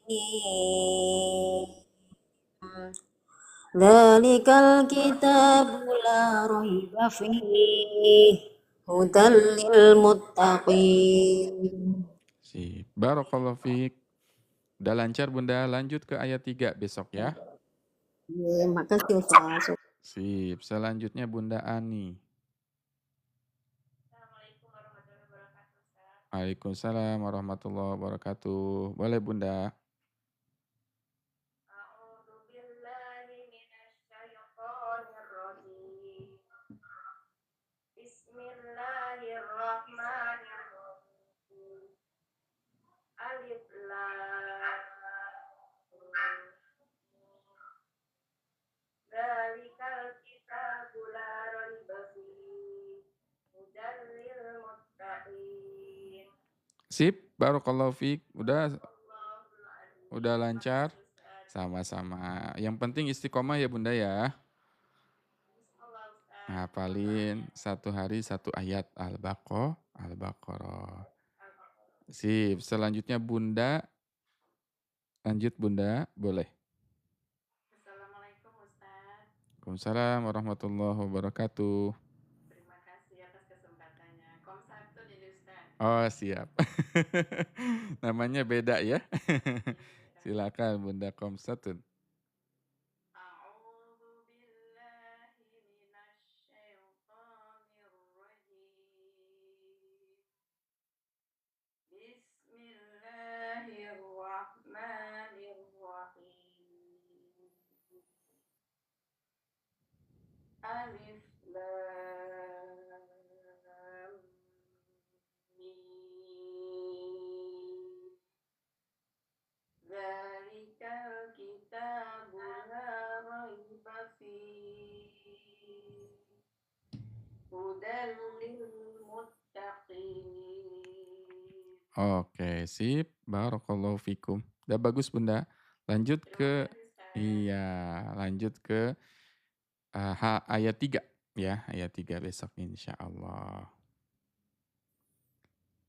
ميم ذلك الكتاب لا ريب فيه هدى للمتقين. Sip, barakallahu fiik. Udah lancar Bunda, lanjut ke ayat 3 besok ya. Makasih Ustaz. Sip, selanjutnya Bunda Ani. Assalamualaikum warahmatullahi wabarakatuh, Ustaz. Waalaikumsalam warahmatullahi wabarakatuh. Boleh Bunda. A'udzu billahi minasyaitonir rajim. Bismillahirrahmanirrahim. Alif lam mim. Dzalikal kitabu la raiba fihi. Hudan lil muttaqin. Sip, barakallahu fiik. Udah Allahul alim. udah lancar. Makasih, Ustaz. Sama-sama. Yang penting istiqomah ya Bunda ya. Insyaallah, Ustaz. Ngapalin satu hari satu ayat Al-Baqarah. Al-Baqarah. Sip, selanjutnya Bunda. Lanjut Bunda, boleh. Assalamualaikum, Ustaz. Waalaikumsalam warahmatullahi wabarakatuh. Terima kasih atas kesempatannya. Kom 1 jadi Ustaz. Oh, siap. Namanya beda ya. Silakan Bunda Komsatun. A'udzu billahi minasyaitonir rajim. Bismillahirrahmanirrahim. Alif lam mim. Dzalikal kitabu la raiba fihi. Hudan lil muttaqin. Oke, sip. Barakallahu fikum. Udah bagus Bunda. Lanjut Terima ke kasih, Ustaz. iya, lanjut ke ayat 3 ya, ayat 3 besok insya Allah.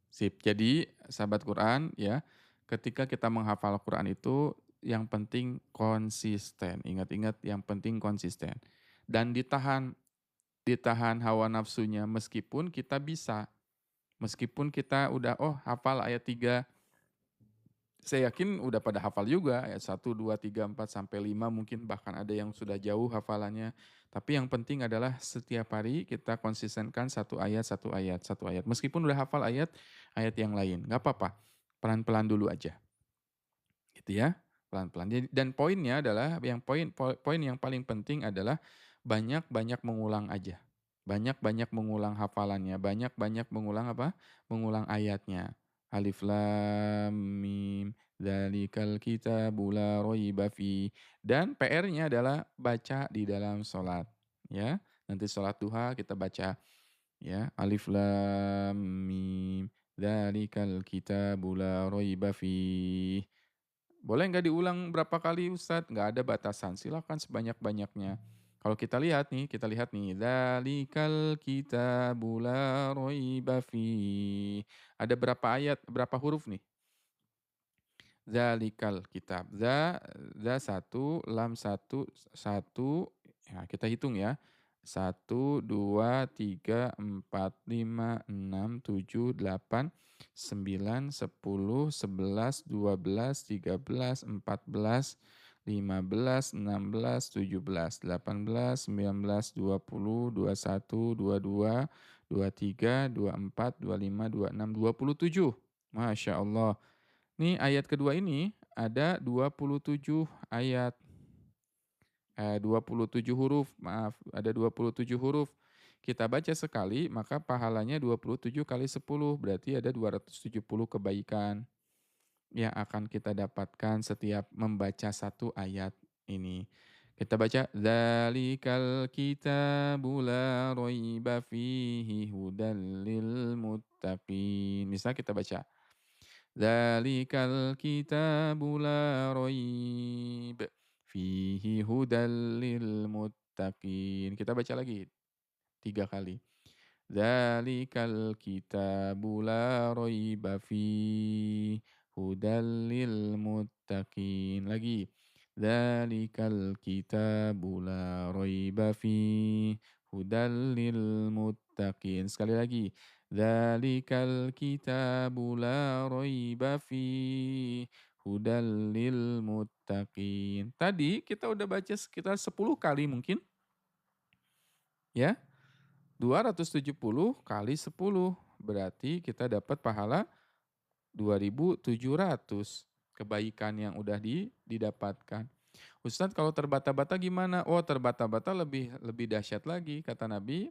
Sip. Jadi sahabat Quran ya, ketika kita menghafal Quran itu yang penting konsisten. Ingat-ingat yang penting konsisten. Dan ditahan hawa nafsunya meskipun kita bisa. Meskipun kita udah hafal ayat 3 Saya yakin udah pada hafal juga ayat 1, 2, 3, 4 sampai 5 mungkin bahkan ada yang sudah jauh hafalannya. Tapi yang penting adalah setiap hari kita konsistenkan satu ayat, satu ayat, satu ayat. Meskipun udah hafal ayat yang lain, nggak apa-apa. Pelan-pelan dulu aja. Gitu ya. Pelan-pelan. Dan poinnya adalah poin yang paling penting adalah banyak-banyak mengulang aja. Banyak-banyak mengulang hafalannya, banyak-banyak mengulang apa? Mengulang ayatnya. Alif lam mim dzalikal kitabu la raiba fi. Dan PR-nya adalah baca di dalam salat, ya. Nanti salat duha kita baca ya, alif lam mim dzalikal kitabu la raiba fi. Boleh nggak diulang berapa kali Ustadz? Nggak ada batasan, silakan sebanyak-banyaknya. Kalau kita lihat nih, dzalikal kitabu la raiba fi. Ada berapa ayat, berapa huruf nih? Dzalikal kitab. Za satu, lam satu, satu. Ya, kita hitung ya. 1, 2, 3, 4, 5, 6, 7, 8, 9, 10, 11, 12, 13, 14, 15, 16, 17, 18, 19, 20, 21, 22, 23, 24, 25, 26, 27. Masya Allah. Nih ayat kedua ini ada 27 ayat. 27 huruf, maaf, ada 27 huruf. Kita baca sekali, maka pahalanya 27 kali 10, berarti ada 270 kebaikan yang akan kita dapatkan setiap membaca satu ayat ini. Kita baca, Dzalikal kitabu la raiba fihi hudal lil muttaqin. Misal kita baca, Dzalikal kitabu la raib fihi hudal lil muttaqin. Kita baca lagi 3 kali. Dzalikal kitabu la raiba fihi hudal lil muttaqin. Lagi. Dzalikal kitabu la raiba fihi hudal lil muttaqin. Sekali lagi. Dzalikal kitabu la raiba fihi hudal lil muttaqin. Tadi kita udah baca sekitar 10 kali mungkin. Ya. 270 kali 10 berarti kita dapat pahala 2.700 kebaikan yang udah didapatkan. Ustadz kalau terbata-bata gimana? Oh terbata-bata lebih dahsyat lagi kata Nabi.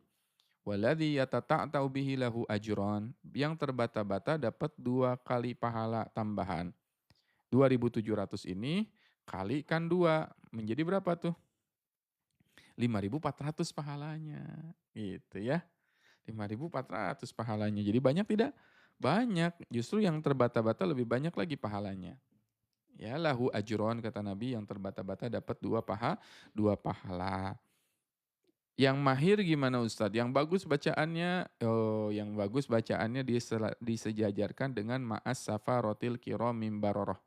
Waladhi yatata'ta'u bihi lahu ajron. Yang terbata-bata dapat 2 kali pahala tambahan. 2.700 ini kalikan 2 menjadi berapa tuh? 5.400 pahalanya. Gitu ya. 5.400 pahalanya. Jadi banyak tidak? Banyak. Justru yang terbata-bata lebih banyak lagi pahalanya. Ya, lahu ajron kata Nabi, yang terbata-bata dapat 2 pahala. Yang mahir gimana Ustadz? Yang bagus bacaannya, yang bagus bacaannya disejajarkan dengan ma'as safarotil kiramim baroroh.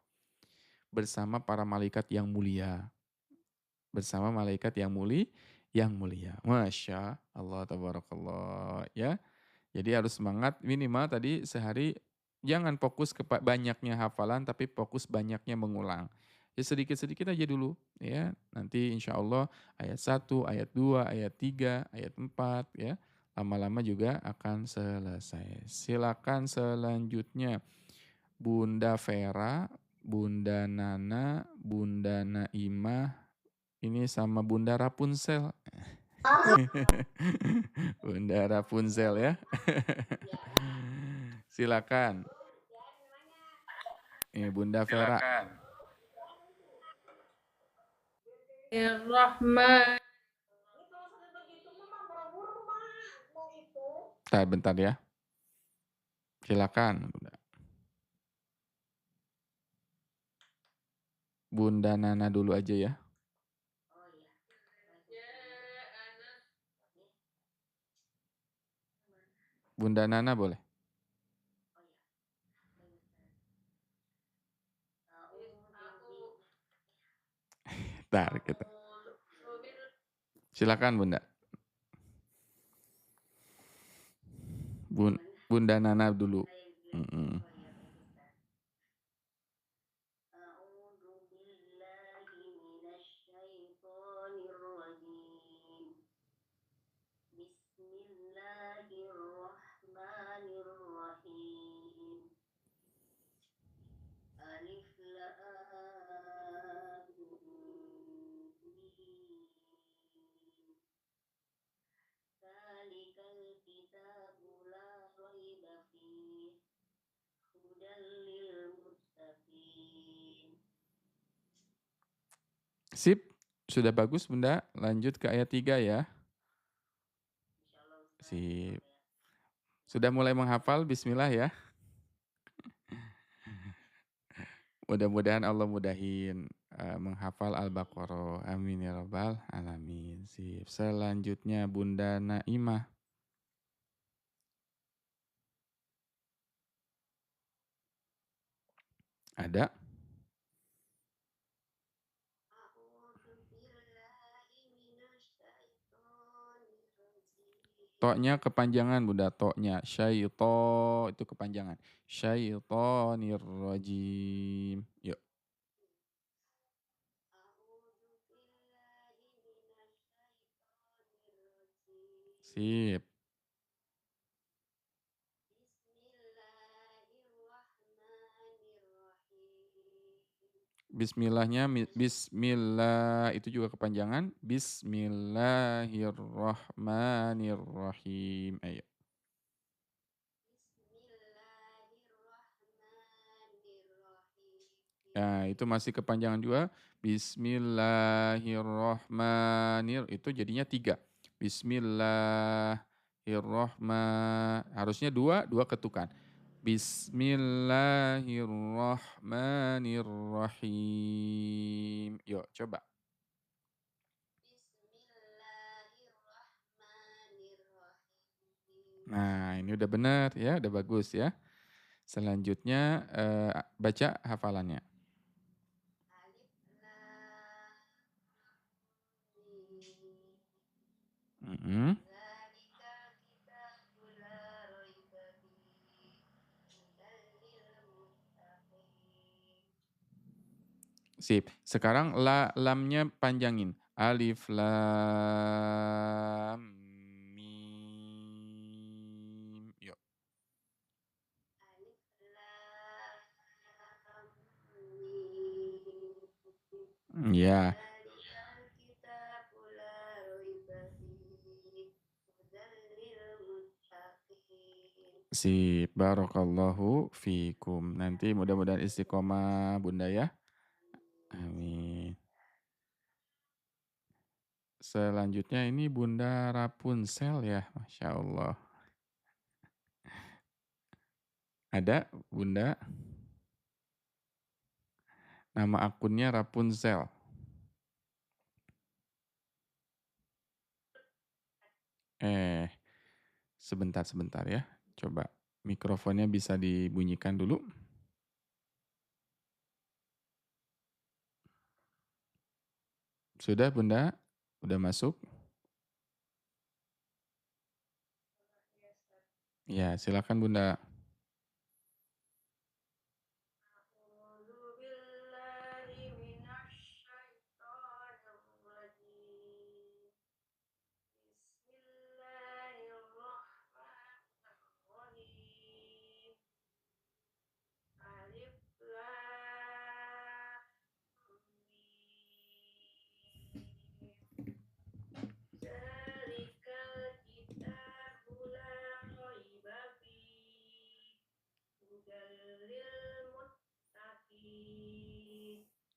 Bersama para malaikat yang mulia. Bersama malaikat yang mulia. Masya Allah, tabarakallah. Ya. Jadi harus semangat minimal tadi sehari jangan fokus ke banyaknya hafalan tapi fokus banyaknya mengulang. Ya sedikit-sedikit aja dulu ya. Nanti insya Allah ayat 1, ayat 2, ayat 3, ayat 4 ya. Lama-lama juga akan selesai. Silakan selanjutnya Bunda Vera, Bunda Nana, Bunda Naimah, ini sama Bunda Rapunzel. Bunda Rapunzel ya. Silakan. Ini Bunda Vera. Rahman. Bentar ya. Silakan, Bunda. Bunda Nana dulu aja ya. Bunda Nana boleh. Bentar kita. Silakan Bunda. Bunda Nana dulu. Sip, sudah bagus Bunda. Lanjut ke ayat 3 ya. Sip. Sudah mulai menghafal, bismillah ya. Mudah-mudahan Allah mudahin menghafal Al-Baqarah. Amin ya rabbal alamin. Sip. Selanjutnya Bunda Naimah. Ada? Toknya kepanjangan Bunda, toknya. Syaito itu kepanjangan. Syaitonir rajim. Yuk. Sip. Bismillahnya, bismillah itu juga kepanjangan. Bismillahirrahmanirrahim. Ayo. Nah, itu masih kepanjangan juga. Bismillahirrahmanirrahim. Itu jadinya 3. Bismillahirrahmanirrahim. Harusnya 2 ketukan. Bismillahirrahmanirrahim. Yuk, coba. Nah, ini udah benar ya, udah bagus ya. Selanjutnya baca hafalannya. Mm-hmm. Sip. Sekarang lamnya panjangin. Alif lam mim. Yuk. Ya. Sip. Barakallahu fikum. Nanti mudah-mudahan istiqomah Bunda ya. Amin. Selanjutnya ini Bunda Rapunzel ya. Masya Allah. Ada Bunda? Nama akunnya Rapunzel. Sebentar ya. Coba mikrofonnya bisa dibunyikan dulu. Sudah Bunda? Udah masuk? Ya, silakan Bunda.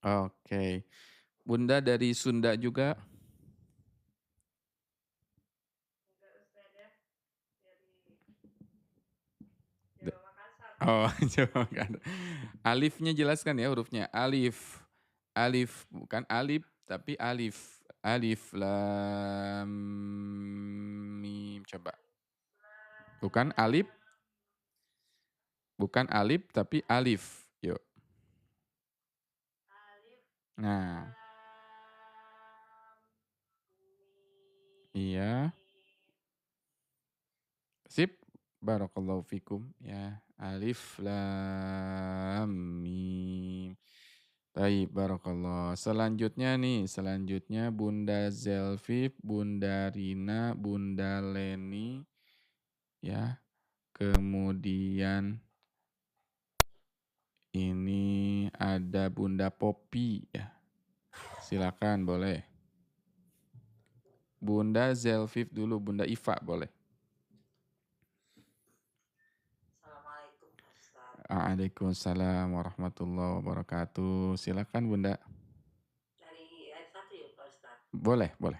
Oke. Bunda dari Sunda juga? Oh, coba kan. Alifnya jelaskan ya hurufnya. Alif. Alif, bukan alif, tapi alif. Alif, lam, mim. Coba. Bukan alif. Bukan alif, tapi alif. Yuk. Nah. Iya. Sip. Barakallahu fikum. Ya. Alif, lam, mim. Baik, barakallah. Selanjutnya Bunda Zelvif, Bunda Rina, Bunda Leni, ya. Kemudian ini ada Bunda Popi, ya. Silakan, boleh. Bunda Zelvif dulu, Bunda Iva, boleh. Waalaikumsalam warahmatullahi wabarakatuh. Silakan Bunda. Dari ayat 1 Boleh, boleh.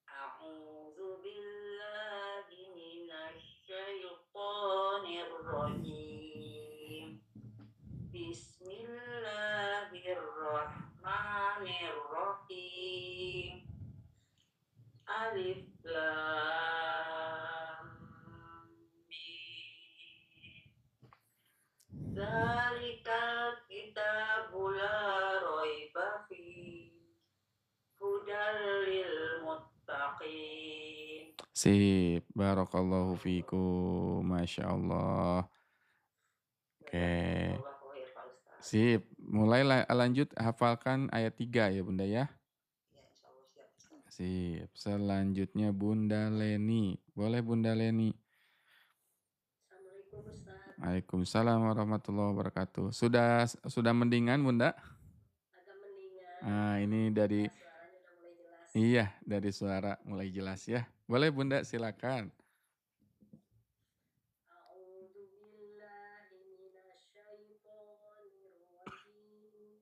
A'udzu billahi minasyaitonir rajim. Bismillahirrahmanirrahim. Alif lam mim. Dzalikal kitabu la raiba fihi hudal lil muttaqin. Sip, barakallahu fikum, Masya Allah. Oke. Sip, mulai lanjut hafalkan ayat 3 ya Bunda ya. Sip, selanjutnya Bunda Leni. Boleh Bunda Leni. Assalamualaikum Ustaz. Waalaikumsalam warahmatullahi wabarakatuh. Sudah mendingan Bunda? Agak mendingan. Ini dari Suaranya udah mulai jelas. iya, dari suara mulai jelas ya. Boleh Bunda, silakan. A'udzu billahi minasyaitonir rajim.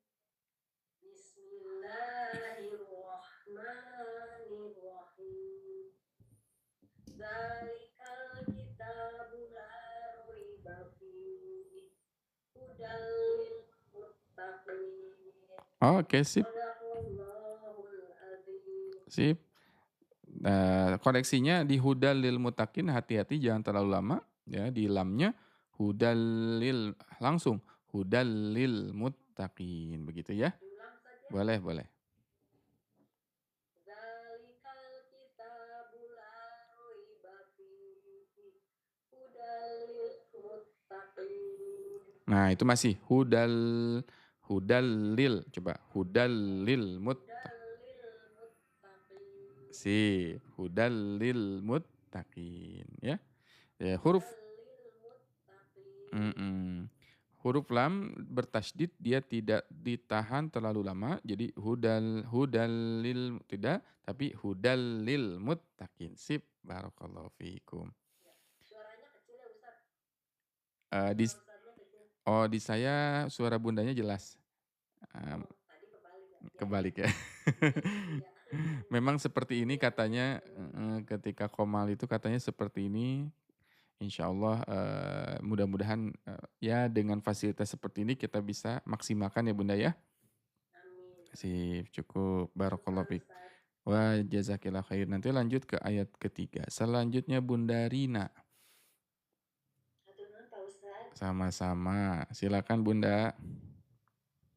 Bismillahirrahmanirrahim. Dzalikal kitabu la raiba fihi hudal lil muttaqin. Oke, sip. Shadaqallahul adzim. Sip. Koreksinya di hudal lil mutakin, hati-hati jangan terlalu lama ya, di lamnya hudal lil, langsung hudal lil muttaqin begitu ya. Ulang saja. Boleh, boleh. Dzalikal kitabu la raiba fihi hudal lil muttaqin. Nah, itu masih hudal lil, coba hudal lil sip, hudal lil muttaqin ya. Ya, huruf huruf lam bertasydid, dia tidak ditahan terlalu lama, jadi hudal lil tidak, tapi hudal lil muttaqin. Sip, barakallahu fikum. Suaranya kecil ya Ustaz? Di Ustaznya kecil. di saya suara bundanya jelas. Tadi Kebalik ya. Memang seperti ini katanya, ketika komal itu katanya seperti ini. Insya Allah mudah-mudahan ya dengan fasilitas seperti ini kita bisa maksimalkan ya Bunda ya. Amin. Sip, cukup. Barakallahu fiik. Wa jazakillah khair. Nanti lanjut ke ayat ketiga. Selanjutnya Bunda Rina. Pak Ustaz. Sama-sama. Silakan Bunda.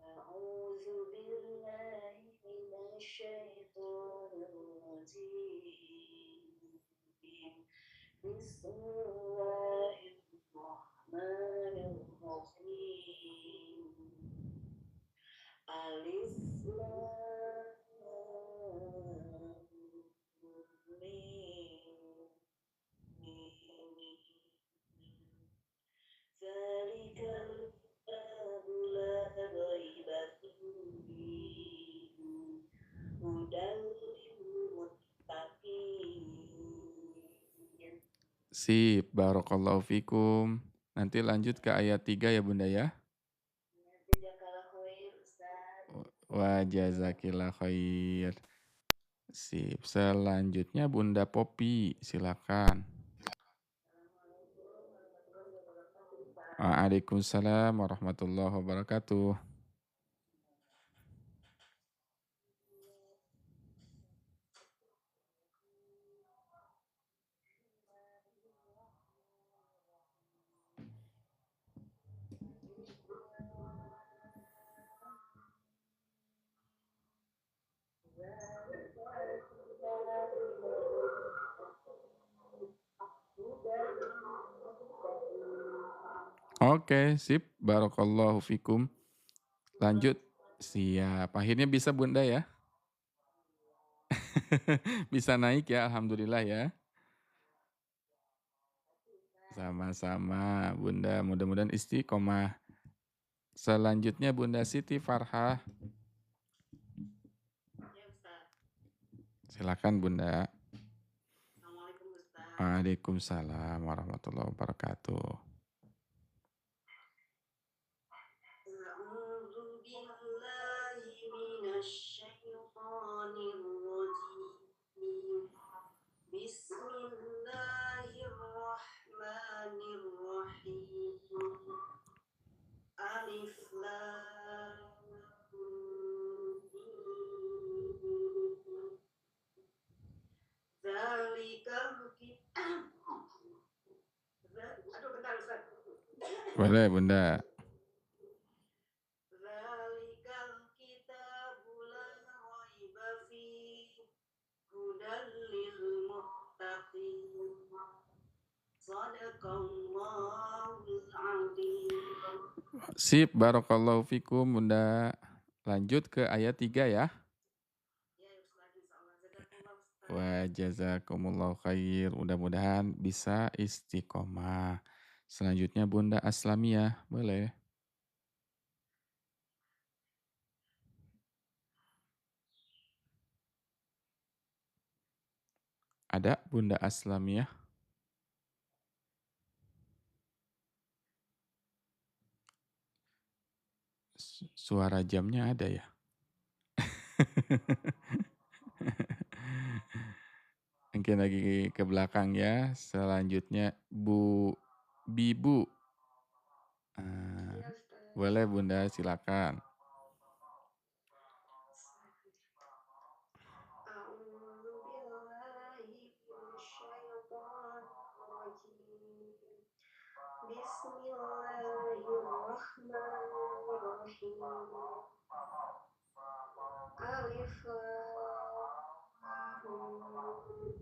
A'udzu billahi minasyaitonir rajim. Bismillahirrahmanirrahim. Alif lam mim. Dzalikal kitabu la raiba fihi hudal lil muttaqin. Sip, barakallahu fikum. Nanti lanjut ke ayat 3 ya Bunda ya. Jazakallah khair Ustaz. Wa jazakillah khair. Sip, selanjutnya Bunda Popi, silakan. Waalaikumsalam warahmatullahi wabarakatuh. Oke, sip. Barakallahu fikum. Lanjut. Siap. Akhirnya bisa Bunda ya. Bisa naik ya, alhamdulillah ya. Sama-sama Bunda, mudah-mudahan istiqomah. Selanjutnya Bunda Siti Farhah. Ya Ustaz. Silakan Bunda. Assalamualaikum Ustaz. Waalaikumsalam warahmatullahi wabarakatuh. A'udzu billahi minasyaitonir Boleh Bunda. Zalikal kitabu la raiba fihi hudal lil muttaqin. Shadaqallahul azim. Sip, barakallahu fikum Bunda. Lanjut ke ayat 3 ya. Ya, Ustaz, insyaallah. Jazakumullah, Ustaz. Wa jazakumullahu khair. Mudah-mudahan bisa istiqomah. Selanjutnya Bunda Aslamiyah, boleh. Ada Bunda Aslamiyah? Suara jamnya ada ya? Mungkin lagi ke belakang ya. Selanjutnya Bu Bibu. Iya, Ustaz. Boleh Bunda, silakan. A'udzu billahi minasyaitonir rajim. Bismillahirrahmanirrahim. Alif Lam Mim.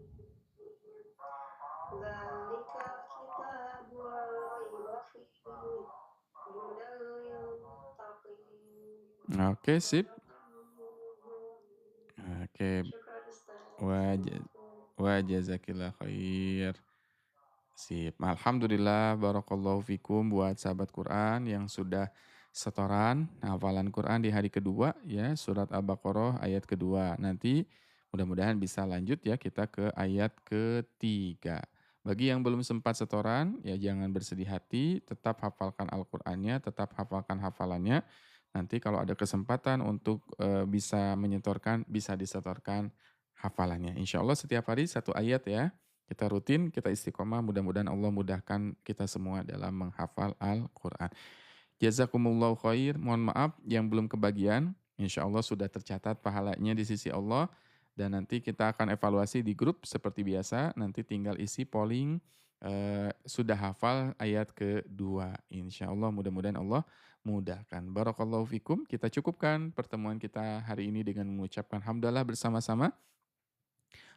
Dzalikal kitabu la raiba fihi hudal lil muttaqin. Oke, sip. Oke, Syukran Ustaz. wajah Assalamualaikum. wa jazakillah khair. Sip. Alhamdulillah, barakallahu fikum buat sahabat Quran yang sudah setoran hafalan Quran di hari kedua ya, surat Al-Baqarah ayat kedua. Nanti mudah-mudahan bisa lanjut ya kita ke ayat ketiga. Bagi yang belum sempat setoran, ya jangan bersedih hati, tetap hafalkan Al-Qur'annya, tetap hafalkan hafalannya. Nanti kalau ada kesempatan untuk bisa menyetorkan, bisa disetorkan hafalannya. Insya Allah setiap hari satu ayat ya. Kita rutin, kita istiqomah, mudah-mudahan Allah mudahkan kita semua dalam menghafal Al-Quran. Jazakumullahu khair, mohon maaf yang belum kebagian, insya Allah sudah tercatat pahalanya di sisi Allah, dan nanti kita akan evaluasi di grup seperti biasa, nanti tinggal isi polling, sudah hafal ayat kedua, insya Allah mudah-mudahan Allah mudahkan. Barakallahu fikum, kita cukupkan pertemuan kita hari ini dengan mengucapkan hamdalah bersama-sama.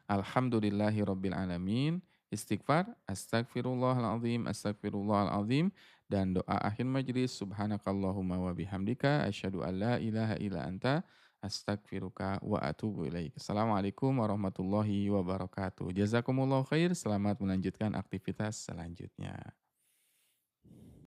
Alhamdulillahi rabbil alamin. Istighfar, astagfirullahaladzim, astagfirullahaladzim. Dan doa akhir majlis, subhanakallahumma wa bihamdika, asyhadu an la ilaha illa anta, astagfiruka wa atubu ilaik. Assalamualaikum warahmatullahi wabarakatuh. Jazakumullah khair, selamat melanjutkan aktivitas selanjutnya.